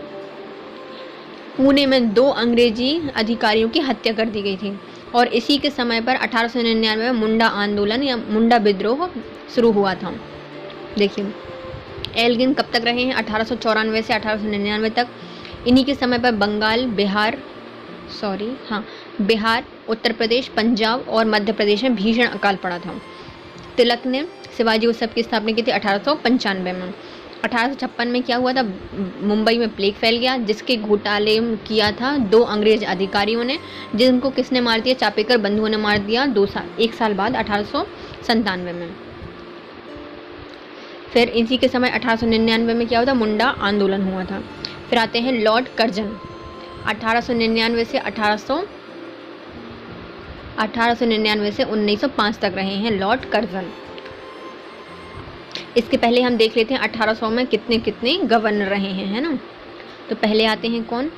पुणे में 2 अंग्रेजी अधिकारियों की हत्या कर दी गई थी। और इसी के समय पर 1899 में मुंडा आंदोलन या मुंडा विद्रोह शुरू हुआ था। देखिए एल्गिन कब तक रहे हैं 1894 से 1899 तक। इन्हीं के समय पर बंगाल, बिहार, उत्तर प्रदेश, पंजाब और मध्य प्रदेश में भीषण अकाल पड़ा था। तिलक ने शिवाजी उत्सव की स्थापना की थी 1895 में। 1856 में क्या हुआ था, मुंबई में प्लेग फैल गया, जिसके घोटाले किया था 2 अंग्रेज अधिकारियों ने, जिनको किसने मार दिया, चापेकर बंधुओं ने मार दिया 1 साल बाद 1897 में। फिर इसी के समय 1899 में क्या हुआ था, मुंडा आंदोलन हुआ था। फिर आते हैं लॉर्ड कर्जन, 1899 से 1905 तक रहे हैं लॉर्ड कर्जन। इसके पहले हम देख लेते हैं 1800 में कितने कितने गवर्नर रहे हैं, है ना। तो पहले आते हैं कौन,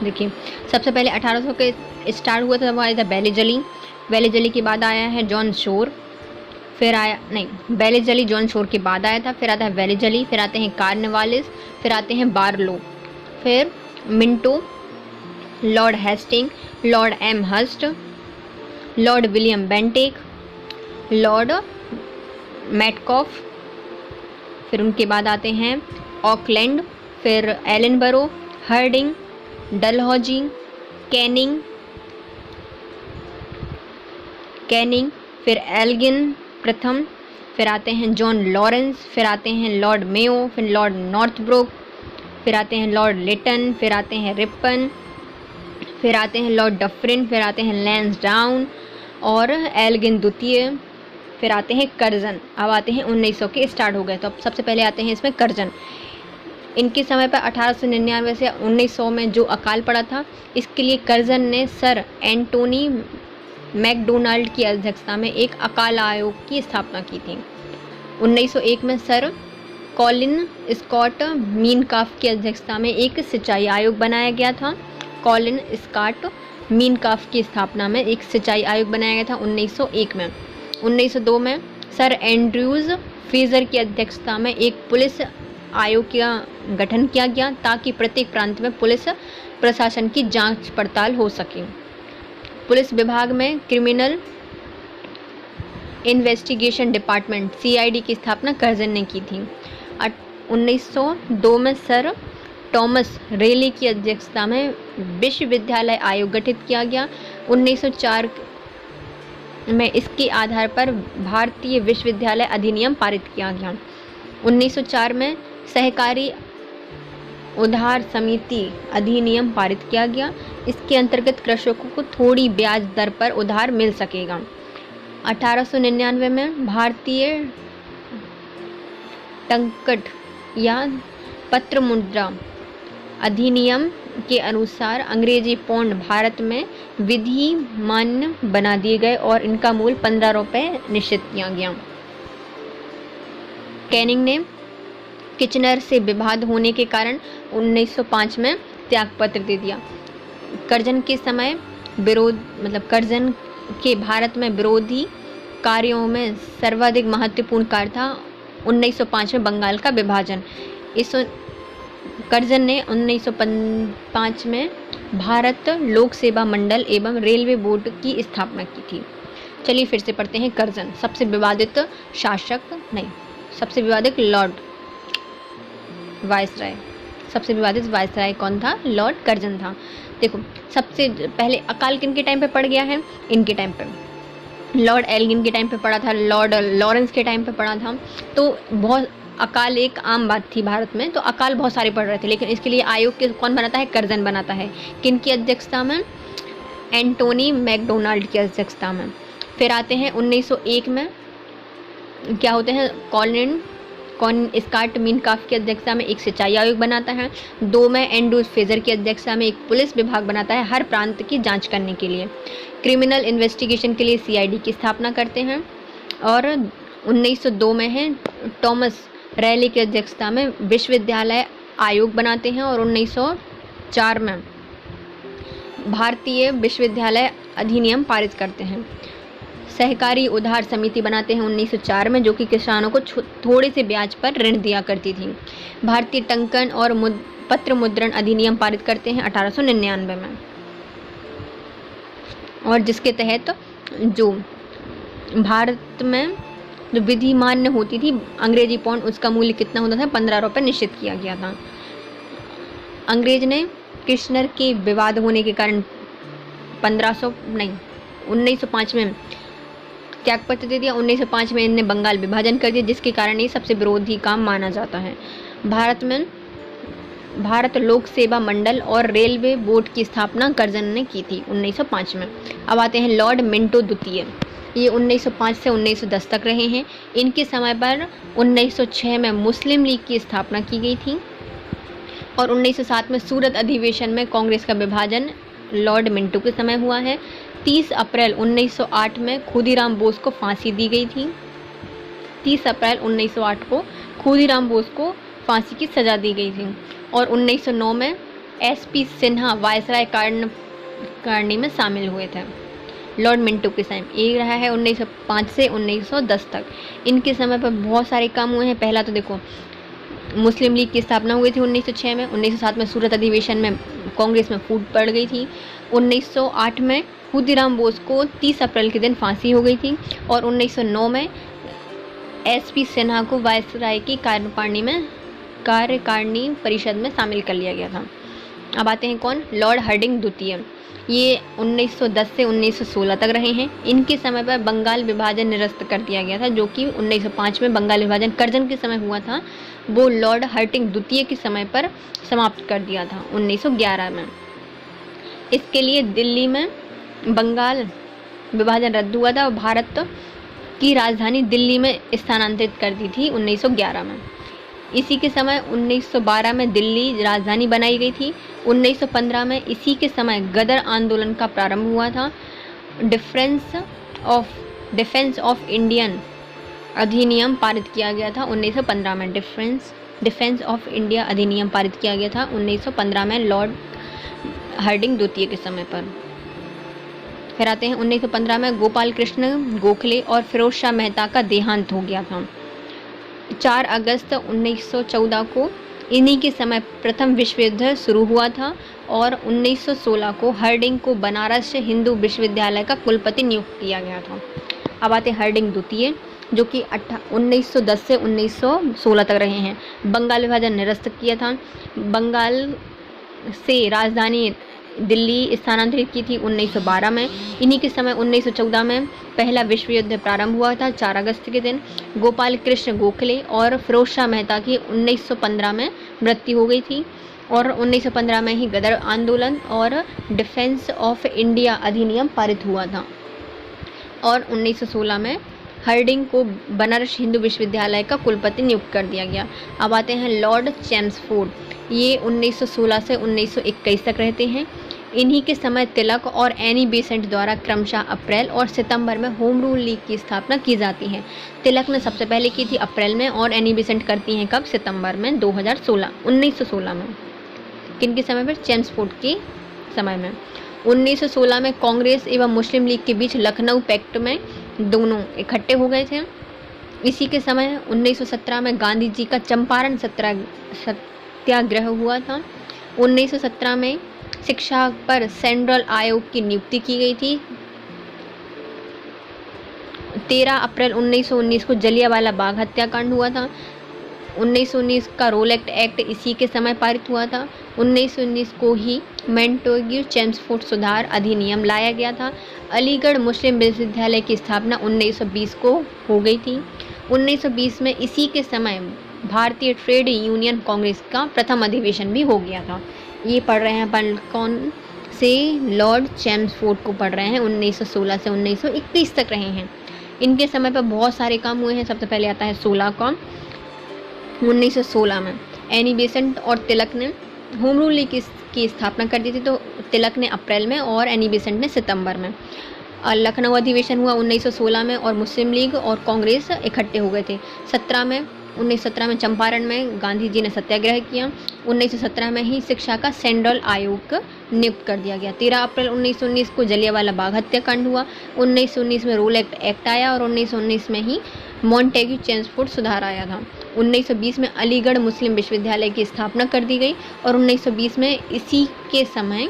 देखिए सबसे पहले 1800 के स्टार्ट हुआ था, वो आया था बेलेजली के बाद आया है जॉन शोर, फिर आया नहीं बेलेजली जॉन शोर के बाद आया था, फिर आता है वेलेजली, फिर आते हैं कार्नवालिस, फिर आते हैं बार्लो, फिर Minto, Lord Hasting, Lord Amherst, Lord William Bentinck, Lord Metcalfe, फिर उनके बाद आते हैं ऑकलैंड, फिर एलनबरो, हर्डिंग, डलहौजी, कैनिंग, फिर एल्गिन प्रथम, फिर आते हैं जॉन लॉरेंस, फिर आते हैं लॉर्ड मेयो, फिर लॉर्ड नॉर्थब्रोक, फिर आते हैं लॉर्ड लिटन, फिर आते हैं रिपन, फिर आते हैं लॉर्ड डफरिन, फिर आते हैं लैंसडाउन और एल्गिन द्वितीय, फिर आते हैं कर्जन। अब आते हैं 1900 के स्टार्ट हो गए, तो अब सबसे पहले आते हैं इसमें कर्जन। इनके समय पर 1899 से 1900 में जो अकाल पड़ा था, इसके लिए कर्जन ने सर एंटोनी मैकडोनाल्ड की अध्यक्षता में एक अकाल आयोग की स्थापना की थी। 1901 में सर कॉलिन स्कॉट मीनकाफ की अध्यक्षता में एक सिंचाई आयोग बनाया गया था। कॉलिन स्कॉट मीनकाफ की स्थापना में एक सिंचाई आयोग बनाया गया था 1901 में। 1902 में सर एंड्रयूज़ फ्रेजर की अध्यक्षता में एक पुलिस आयोग का गठन किया गया, ताकि प्रत्येक प्रांत में पुलिस प्रशासन की जांच पड़ताल हो सके। पुलिस विभाग में क्रिमिनल इन्वेस्टिगेशन डिपार्टमेंट CID की स्थापना कर्जन ने की थी। 1902 में सर टॉमस रेले की अध्यक्षता में विश्वविद्यालय आयोग गठित किया गया। 1904 में इसके आधार पर भारतीय विश्वविद्यालय अधिनियम पारित किया गया। 1904 में सहकारी उधार समिति अधिनियम पारित किया गया। इसके अंतर्गत कृषकों को थोड़ी ब्याज दर पर उधार मिल सकेगा। 1899 में भारतीय टंकट या पत्र मुद्रा अधिनियम के अनुसार अंग्रेजी पौंड भारत में विधि मान्य बना दिए गए और इनका मूल्य 15 रुपये निश्चित किया गया। कैनिंग ने किचनर से विवाद होने के कारण 1905 में त्यागपत्र दे दिया। कर्जन के समय कर्जन के भारत में विरोधी कार्यों में सर्वाधिक महत्वपूर्ण कार्य था 1905 में बंगाल का विभाजन। कर्जन ने 1905 में भारत लोक सेवा मंडल एवं रेलवे बोर्ड की स्थापना की थी। चलिए फिर से पढ़ते हैं। कर्जन सबसे विवादित सबसे विवादित लॉर्ड वायसराय, सबसे विवादित वायसराय कौन था? लॉर्ड कर्जन था। देखो सबसे पहले अकाल किन के टाइम पे पड़ गया है? इनके टाइम पे, लॉर्ड एल्गिन के टाइम पे पड़ा था, लॉर्ड लॉरेंस के टाइम पे पड़ा था। तो बहुत अकाल एक आम बात थी भारत में, तो अकाल बहुत सारे पड़ रहे थे, लेकिन इसके लिए आयोग के कौन बनाता है? कर्जन बनाता है। किन की अध्यक्षता में? एंटोनी मैकडोनाल्ड की अध्यक्षता में। फिर आते हैं 1901 में क्या होते हैं? कॉन स्कॉट मिनकाफ की अध्यक्षता में एक सिंचाई आयोग बनाता है। 2 में एंड्रूज फ्रेजर की अध्यक्षता में एक पुलिस विभाग बनाता है हर प्रांत की जांच करने के लिए। क्रिमिनल इन्वेस्टिगेशन के लिए CID की स्थापना करते हैं। और 1902 में है टॉमस रैली की अध्यक्षता में विश्वविद्यालय आयोग बनाते हैं। और 1904 में भारतीय विश्वविद्यालय अधिनियम पारित करते हैं। सहकारी उधार समिति बनाते हैं 1904 में, जो कि किसानों को थोड़े से ब्याज पर ऋण दिया करती थी। भारतीय टंकन और पत्र मुद्रण अधिनियम पारित करते हैं 1899 में, और जिसके तहत जो भारत में जो विधि मान्य होती थी अंग्रेजी पाउंड, उसका मूल्य कितना होता था? 15 रुपये निश्चित किया गया था। अंग्रेज ने किश्नर के विवाद होने के कारण 1905 में त्यागपत्र दे दिया। 1905 में इनने बंगाल विभाजन कर दिया, जिसके कारण ये सबसे विरोधी काम माना जाता है। भारत लोक सेवा मंडल और रेलवे बोर्ड की स्थापना कर्जन ने की थी 1905 में। अब आते हैं लॉर्ड मिंटो द्वितीय। ये 1905 से 1910 तक रहे हैं। इनके समय पर 1906 में मुस्लिम लीग की स्थापना की गई थी। और 1907 में सूरत अधिवेशन में कांग्रेस का विभाजन लॉर्ड मिंटो के समय हुआ है। 30 अप्रैल 1908 में खुदीराम बोस को फांसी दी गई थी। 30 अप्रैल 1908 को खुदीराम बोस को फांसी की सज़ा दी गई थी। और 1909 में SP सिन्हा वायसराय कारणी में शामिल हुए थे लॉर्ड मिंटो के समय। ये रहा है 1905 से 1910 तक। इनके समय पर बहुत सारे काम हुए हैं। पहला तो देखो मुस्लिम लीग की स्थापना हुई थी 1906 में। 1907 में सूरत अधिवेशन में कांग्रेस में फूट पड़ गई थी। 1908 में खुदीराम बोस को 30 अप्रैल के दिन फांसी हो गई थी। और 1909 में SP सिन्हा को वायसराय की कार्यकारिणी परिषद में शामिल कर लिया गया था। अब आते हैं कौन? लॉर्ड हार्डिंग द्वितीय। ये 1910 से 1916 तक रहे हैं। इनके समय पर बंगाल विभाजन निरस्त कर दिया गया था, जो कि 1905 में बंगाल विभाजन कर्जन के समय हुआ था, वो लॉर्ड हार्डिंग द्वितीय के समय पर समाप्त कर दिया था 1911 में। इसके लिए दिल्ली में बंगाल विभाजन रद्द हुआ था और भारत की राजधानी दिल्ली में स्थानांतरित कर दी थी 1911 में। इसी के समय 1912 में दिल्ली राजधानी बनाई गई थी। 1915 में इसी के समय गदर आंदोलन का प्रारंभ हुआ था। डिफेंस ऑफ इंडियन अधिनियम पारित किया गया था 1915 में। डिफेंस ऑफ इंडिया अधिनियम पारित किया गया था 1915 में लॉर्ड हार्डिंग द्वितीय के समय पर। फिर आते हैं 1915 में गोपाल कृष्ण गोखले और फिरोज शाह मेहता का देहांत हो गया था। 4 अगस्त 1914 को इन्हीं के समय प्रथम विश्व युद्ध शुरू हुआ था। और 1916 को हार्डिंग को बनारस हिंदू विश्वविद्यालय का कुलपति नियुक्त किया गया था। अब आते हार्डिंग द्वितीय, जो कि 1910 से 1916 तक रहे हैं। बंगाल विभाजन निरस्त किया था। बंगाल से राजधानी दिल्ली स्थानांतरित की थी 1912 में। इन्हीं के समय 1914 में पहला विश्व युद्ध प्रारंभ हुआ था 4 अगस्त के दिन। गोपाल कृष्ण गोखले और फिरोज शाह मेहता की 1915 में मृत्यु हो गई थी। और 1915 में ही गदर आंदोलन और डिफेंस ऑफ इंडिया अधिनियम पारित हुआ था। और 1916 में हार्डिंग को बनारस हिंदू विश्वविद्यालय का कुलपति नियुक्त कर दिया गया। अब आते हैं लॉर्ड चैम्सफोर्ड। ये 1916 से 1921 तक रहते हैं। इन्हीं के समय तिलक और एनी बेसेंट द्वारा क्रमशः अप्रैल और सितंबर में होम रूल लीग की स्थापना की जाती है। तिलक ने सबसे पहले की थी अप्रैल में और एनी बेसेंट करती हैं कब? सितंबर में 1916 में। किनके समय पर? चैम्सफोर्ड के समय में। 1916 में कांग्रेस एवं मुस्लिम लीग के बीच लखनऊ पैक्ट में दोनों इकट्ठे हो गए थे। इसी के समय 1917 में गांधी जी का चंपारण सत्याग्रह हुआ था। 1917 में शिक्षा पर सेंट्रल आयोग की नियुक्ति की गई थी। 13 अप्रैल 1919 को जलियांवाला बाग हत्याकांड हुआ था। 1919 का रोलेट एक्ट इसी के समय पारित हुआ था। 1919 को ही मैंटोग्यू चेम्सफोर्ड सुधार अधिनियम लाया गया था। अलीगढ़ मुस्लिम विश्वविद्यालय की स्थापना 1920 को हो गई थी। 1920 में इसी के समय भारतीय ट्रेड यूनियन कांग्रेस का प्रथम अधिवेशन भी हो गया था। ये पढ़ रहे हैं अपन कौन से? लॉर्ड चेम्सफोर्ड को पढ़ रहे हैं। 1916 से 1921 तक रहे हैं। इनके समय पर बहुत सारे काम हुए हैं। सबसे पहले आता है 16 का। 1916 में एनी बेसेंट और तिलक ने होम रूल लीग की स्थापना कर दी थी। तो तिलक ने अप्रैल में और एनी बेसेंट ने सितंबर में। लखनऊ अधिवेशन हुआ 1916 में और मुस्लिम लीग और कांग्रेस इकट्ठे हो गए थे। 1917 में चंपारण में गांधी जी ने सत्याग्रह किया। 1917 में ही शिक्षा का सेंट्रल आयोग नियुक्त कर दिया गया। 13 अप्रैल 1919 को जलियांवाला बाग हत्याकांड हुआ। 1919 में रोलेट एक्ट आया और 1919 में ही मॉन्टेग्यू चेम्सफोर्ड सुधार आया था। 1920 में अलीगढ़ मुस्लिम विश्वविद्यालय की स्थापना कर दी गई और 1920 में इसी के समय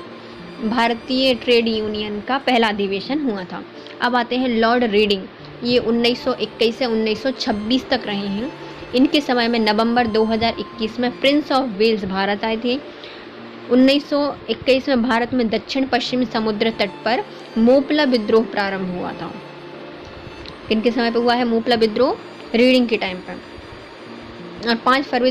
भारतीय ट्रेड यूनियन का पहला अधिवेशन हुआ था। अब आते हैं लॉर्ड रीडिंग। ये 1921 से 1926 तक रहे हैं। इनके समय में नवंबर 2021 में प्रिंस ऑफ वेल्स भारत आए थे। 1921 में भारत में दक्षिण पश्चिमी समुद्र तट पर मोपला विद्रोह प्रारंभ हुआ था। इनके समय पर हुआ है मोपला विद्रोह? रीडिंग के टाइम पर। और 5 फरवरी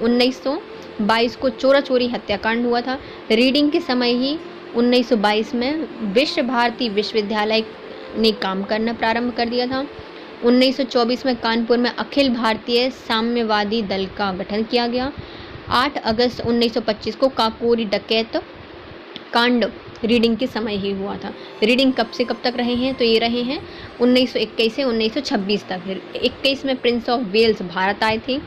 1922 को चोरा चोरी हत्याकांड हुआ था। रीडिंग के समय ही 1922 में विश्व भारती विश्वविद्यालय ने काम करना प्रारंभ कर दिया था। 1924 में कानपुर में अखिल भारतीय साम्यवादी दल का गठन किया गया। 8 अगस्त 1925 को काकोरी डकैत कांड रीडिंग के समय ही हुआ था। रीडिंग कब से कब तक रहे हैं? तो ये रहे हैं 1921 से 1926 तक। 21 में प्रिंस ऑफ वेल्स भारत आए थे।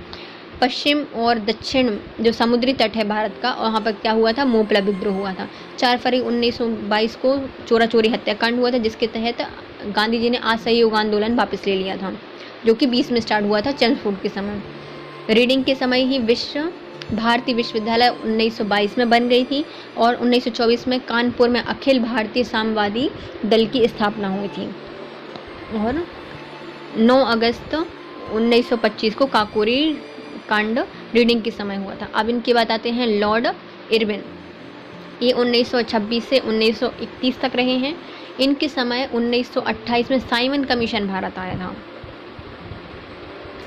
पश्चिम और दक्षिण जो समुद्री तट है भारत का, वहाँ पर क्या हुआ था? मोपला विद्रोह हुआ था। 4 फरवरी 1922 को चोरा चोरी हत्याकांड हुआ था, जिसके तहत गांधी जी ने असहयोग आंदोलन वापस ले लिया था, जो कि 20 में स्टार्ट हुआ था चेम्सफोर्ड के समय। रीडिंग के समय ही विश्व भारती विश्वविद्यालय 1922 में बन गई थी और 1924 में कानपुर में अखिल भारतीय साम्यवादी दल की स्थापना हुई थी। और 9 अगस्त 1925 को काकोरी कांड रीडिंग के समय हुआ था। अब इनकी बात आते हैं लॉर्ड इरविन। ये 1926 से 1931 तक रहे हैं। इनके समय 1928 में साइमन कमीशन भारत आया था।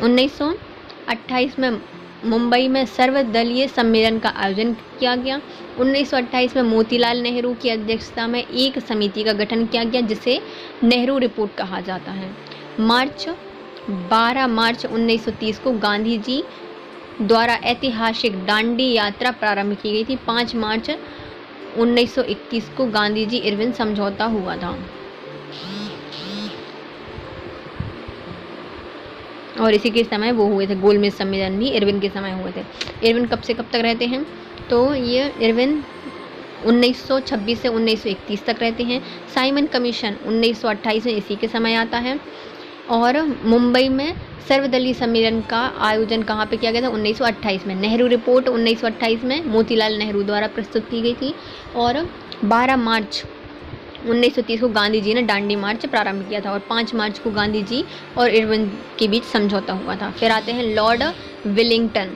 1928 में मुंबई में सर्वदलीय सम्मेलन का आयोजन किया गया। 1928 में मोतीलाल नेहरू की अध्यक्षता में एक समिति का गठन किया गया, जिसे नेहरू रिपोर्ट कहा जाता है। 12 मार्च 1930 को गांधी जी द्वारा ऐतिहासिक दांडी यात्रा प्रारंभ की गई थी। 5 मार्च 1931 को गांधी जी इरविन समझौता हुआ था। और इसी के समय वो हुए थे गोलमेज सम्मेलन भी इरविन के समय हुए थे। इरविन कब से कब तक रहते हैं? तो ये इरविन 1926 से 1931 तक रहते हैं। साइमन कमीशन 1928 में इसी के समय आता है। और मुंबई में सर्वदलीय सम्मेलन का आयोजन कहाँ पे किया गया था? 1928 में। नेहरू रिपोर्ट 1928 में मोतीलाल नेहरू द्वारा प्रस्तुत की गई थी। और 12 मार्च 1930 को गांधी जी ने दांडी मार्च प्रारंभ किया था और 5 मार्च को गांधी जी और इरविन के बीच समझौता हुआ था। फिर आते हैं लॉर्ड विलिंगटन।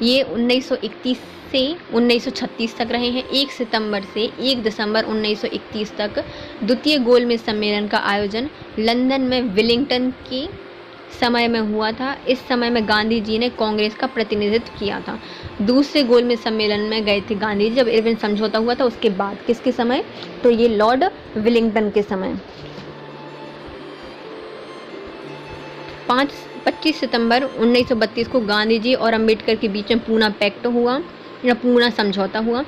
ये 1931 से 1936 तक रहे हैं। 1 सितंबर से 1 दिसंबर 1931 तक द्वितीय गोलमेज सम्मेलन का आयोजन लंदन में विलिंगटन के समय में हुआ था। इस समय में गांधी जी ने कांग्रेस का प्रतिनिधित्व किया था। दूसरे गोलमेज सम्मेलन में गए थे गांधी जी जब इरविन समझौता हुआ था, उसके बाद। किसके समय? तो ये लॉर्ड विलिंगटन के समय। 25 सितंबर 1932 को गांधी जी और अंबेडकर के बीच में पूना पैक्ट हुआ या पूना समझौता हुआ।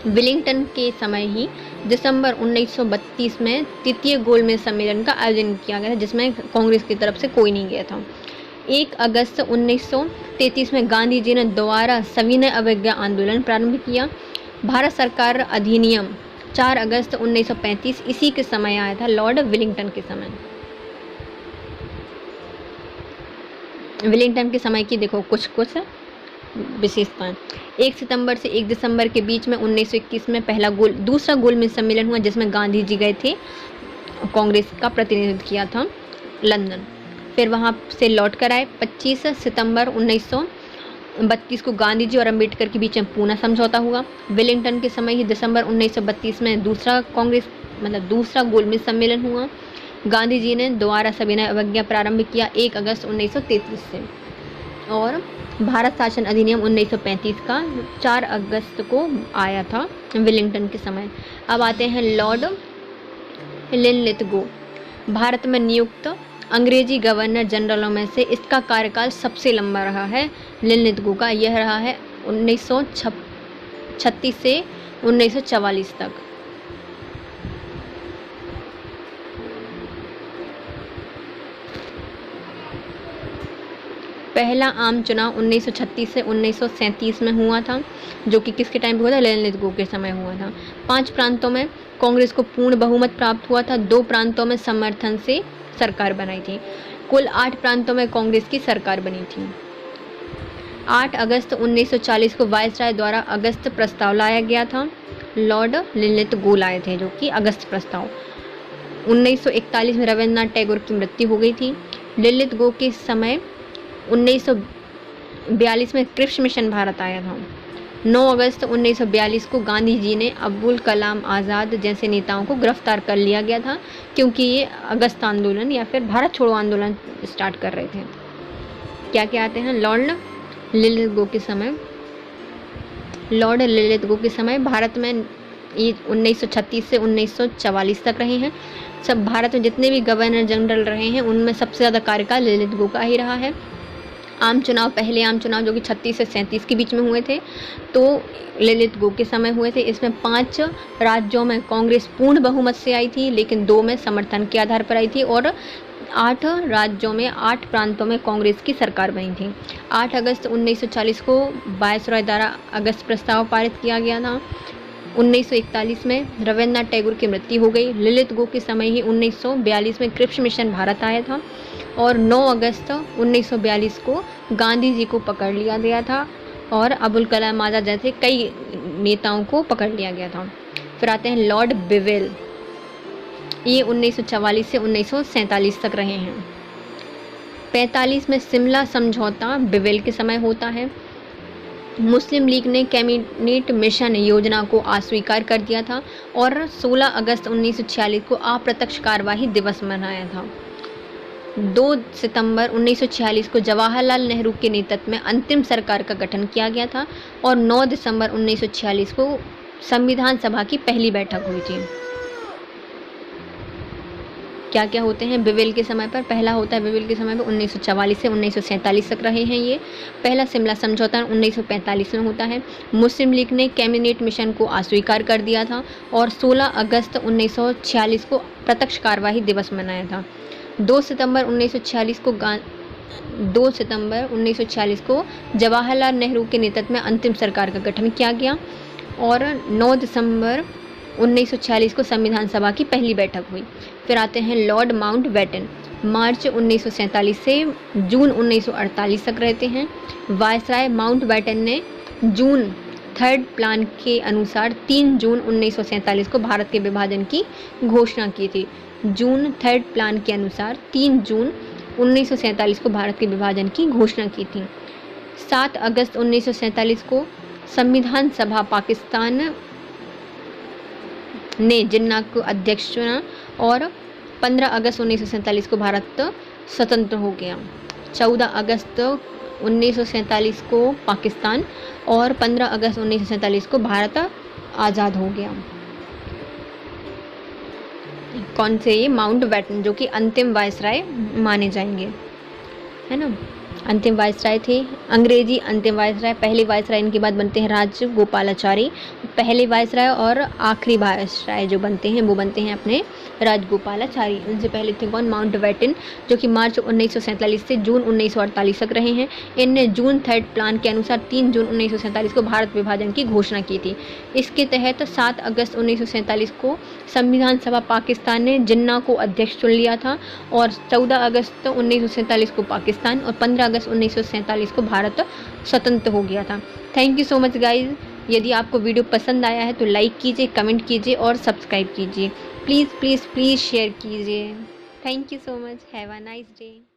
विलिंगटन के समय ही दिसंबर 1932 में तृतीय गोलमेज सम्मेलन का आयोजन किया गया था, जिसमें कांग्रेस की तरफ से कोई नहीं गया था। 1 अगस्त 1933 में गांधी जी ने दोबारा सविनय अवज्ञा आंदोलन प्रारंभ किया। भारत सरकार अधिनियम 4 अगस्त 1935 इसी के समय आया था, लॉर्ड विलिंगटन के समय। विलिंगटन के समय की देखो कुछ विशेषताएं। 1 सितंबर से 1 दिसंबर के बीच में 1921 में दूसरा गोलमेज सम्मेलन हुआ, जिसमें गांधी जी गए थे, कांग्रेस का प्रतिनिधित्व किया था लंदन। फिर वहां से लौट कर आए। 25 सितंबर 1932 को गांधी जी और अंबेडकर के बीच में पूना समझौता हुआ। विलिंगटन के समय ही दिसंबर 1932 में दूसरा गोलमेज सम्मेलन हुआ। गांधी जी ने दोबारा सविनय अवज्ञा प्रारंभ किया 1 अगस्त 1933 से, और भारत शासन अधिनियम 1935 का 4 अगस्त को आया था विलिंगटन के समय। अब आते हैं लॉर्ड लिनलिथगो। भारत में नियुक्त अंग्रेजी गवर्नर जनरलों में से इसका कार्यकाल सबसे लंबा रहा है। लिनलिथगो का यह रहा है 1936 से 1944 तक। पहला आम चुनाव 1936 से 1937 में हुआ था, जो कि किसके टाइम पे हुआ था? लिनलिथगो के समय हुआ था। 5 प्रांतों में कांग्रेस को पूर्ण बहुमत प्राप्त हुआ था। 2 प्रांतों में समर्थन से सरकार बनाई थी। कुल 8 प्रांतों में कांग्रेस की सरकार बनी थी। 8 अगस्त 1940 को वायसराय द्वारा अगस्त प्रस्ताव लाया गया था। लॉर्ड लिनलिथगो लाए थे, जो कि अगस्त प्रस्ताव। 1941 में रविन्द्रनाथ टैगोर की मृत्यु हो गई थी। लिनलिथगो के समय 1942 में क्रिप्स मिशन भारत आया था। 9 अगस्त 1942 को गांधी जी ने अब्दुल कलाम आज़ाद जैसे नेताओं को गिरफ्तार कर लिया गया था, क्योंकि ये अगस्त आंदोलन या फिर भारत छोड़ो आंदोलन स्टार्ट कर रहे थे। क्या क्या आते हैं? लॉर्ड लिनलिथगो के समय भारत में ये 1936 से 1944 तक रहे हैं। सब भारत में जितने भी गवर्नर जनरल रहे हैं, उनमें सबसे ज़्यादा कार्यकाल लिनलिथगो का ही रहा है। पहले आम चुनाव जो कि 36 से 37 के बीच में हुए थे, तो लिनलिथगो के समय हुए थे। इसमें 5 राज्यों में कांग्रेस पूर्ण बहुमत से आई थी, लेकिन 2 में समर्थन के आधार पर आई थी, और 8 राज्यों में 8 प्रांतों में कांग्रेस की सरकार बनी थी। 8 अगस्त 1940 को वायसराय द्वारा अगस्त प्रस्ताव पारित किया गया था। 1941 में रविन्द्रनाथ टैगोर की मृत्यु हो गई। लिनलिथगो के समय ही 1942 में क्रिप्स मिशन भारत आया था, और 9 अगस्त 1942 को गांधी जी को पकड़ लिया गया था, और अब्दुल कलाम आज़ाद जैसे कई नेताओं को पकड़ लिया गया था। फिर आते हैं लॉर्ड बिवेल। ये 1944 से 1947 तक रहे हैं। 45 में शिमला समझौता बिवेल के समय होता है। मुस्लिम लीग ने कैबिनेट मिशन योजना को अस्वीकार कर दिया था, और 16 अगस्त 1946 को अप्रत्यक्ष कार्यवाही दिवस मनाया था। 2 सितंबर 1946 को जवाहरलाल नेहरू के नेतृत्व में अंतिम सरकार का गठन किया गया था, और 9 दिसंबर 1946 को संविधान सभा की पहली बैठक हुई थी। क्या क्या होते हैं बिवेल के समय पर? पहला होता है बिवेल के समय पर 1944 से 1947 तक रहे हैं ये। पहला शिमला समझौता 1945 में होता है। मुस्लिम लीग ने कैबिनेट मिशन को अस्वीकार कर दिया था, और 16 अगस्त 1946 को प्रत्यक्ष कार्यवाही दिवस मनाया था। 2 सितंबर 1946 को जवाहरलाल नेहरू के नेतृत्व में अंतिम सरकार का गठन किया गया, और 9 दिसंबर 1946 को संविधान सभा की पहली बैठक हुई। फिर आते हैं लॉर्ड माउंटबेटन। मार्च 1947 से जून 1948 तक रहते हैं। वायसराय माउंटबेटन ने जून 3rd प्लान के अनुसार 3 जून 1947 को भारत के विभाजन की घोषणा की थी। जून 3rd प्लान के अनुसार 3 जून 1947 को भारत के विभाजन की घोषणा की थी। 7 अगस्त 1947 को संविधान सभा पाकिस्तान ने जिन्ना को अध्यक्ष चुना, और 15 अगस्त 1947 को भारत स्वतंत्र हो गया। 14 अगस्त 1947 को पाकिस्तान, और 15 अगस्त 1947 को भारत आज़ाद हो गया। कौन से? ये माउंटबेटन, जो कि अंतिम वायसराय माने जाएंगे, है ना। अंतिम वायसराय थे। अंग्रेजी अंतिम वायसराय, पहले वायसराय इनके बाद बनते हैं राजगोपालाचारी। पहले वायसराय और आखिरी वायसराय जो बनते हैं वो बनते हैं अपने राजगोपालाचारी। उनसे पहले थे कौन? माउंटबेटन, जो कि मार्च 1947 से जून 1948 तक रहे हैं। इनने जून 3 प्लान के अनुसार 3 जून 1947 को भारत विभाजन की घोषणा की थी। इसके तहत 7 अगस्त 1947 को संविधान सभा पाकिस्तान ने जिन्ना को अध्यक्ष चुन लिया था और 14 अगस्त 1947 को पाकिस्तान और 15 अगस्त 1947 को भारत स्वतंत्र हो गया था। Thank you so much guys. यदि आपको वीडियो पसंद आया है तो लाइक कीजिए, कमेंट कीजिए और सब्सक्राइब कीजिए। प्लीज़ प्लीज़ प्लीज़ शेयर कीजिए। Thank you so much. Have a nice day.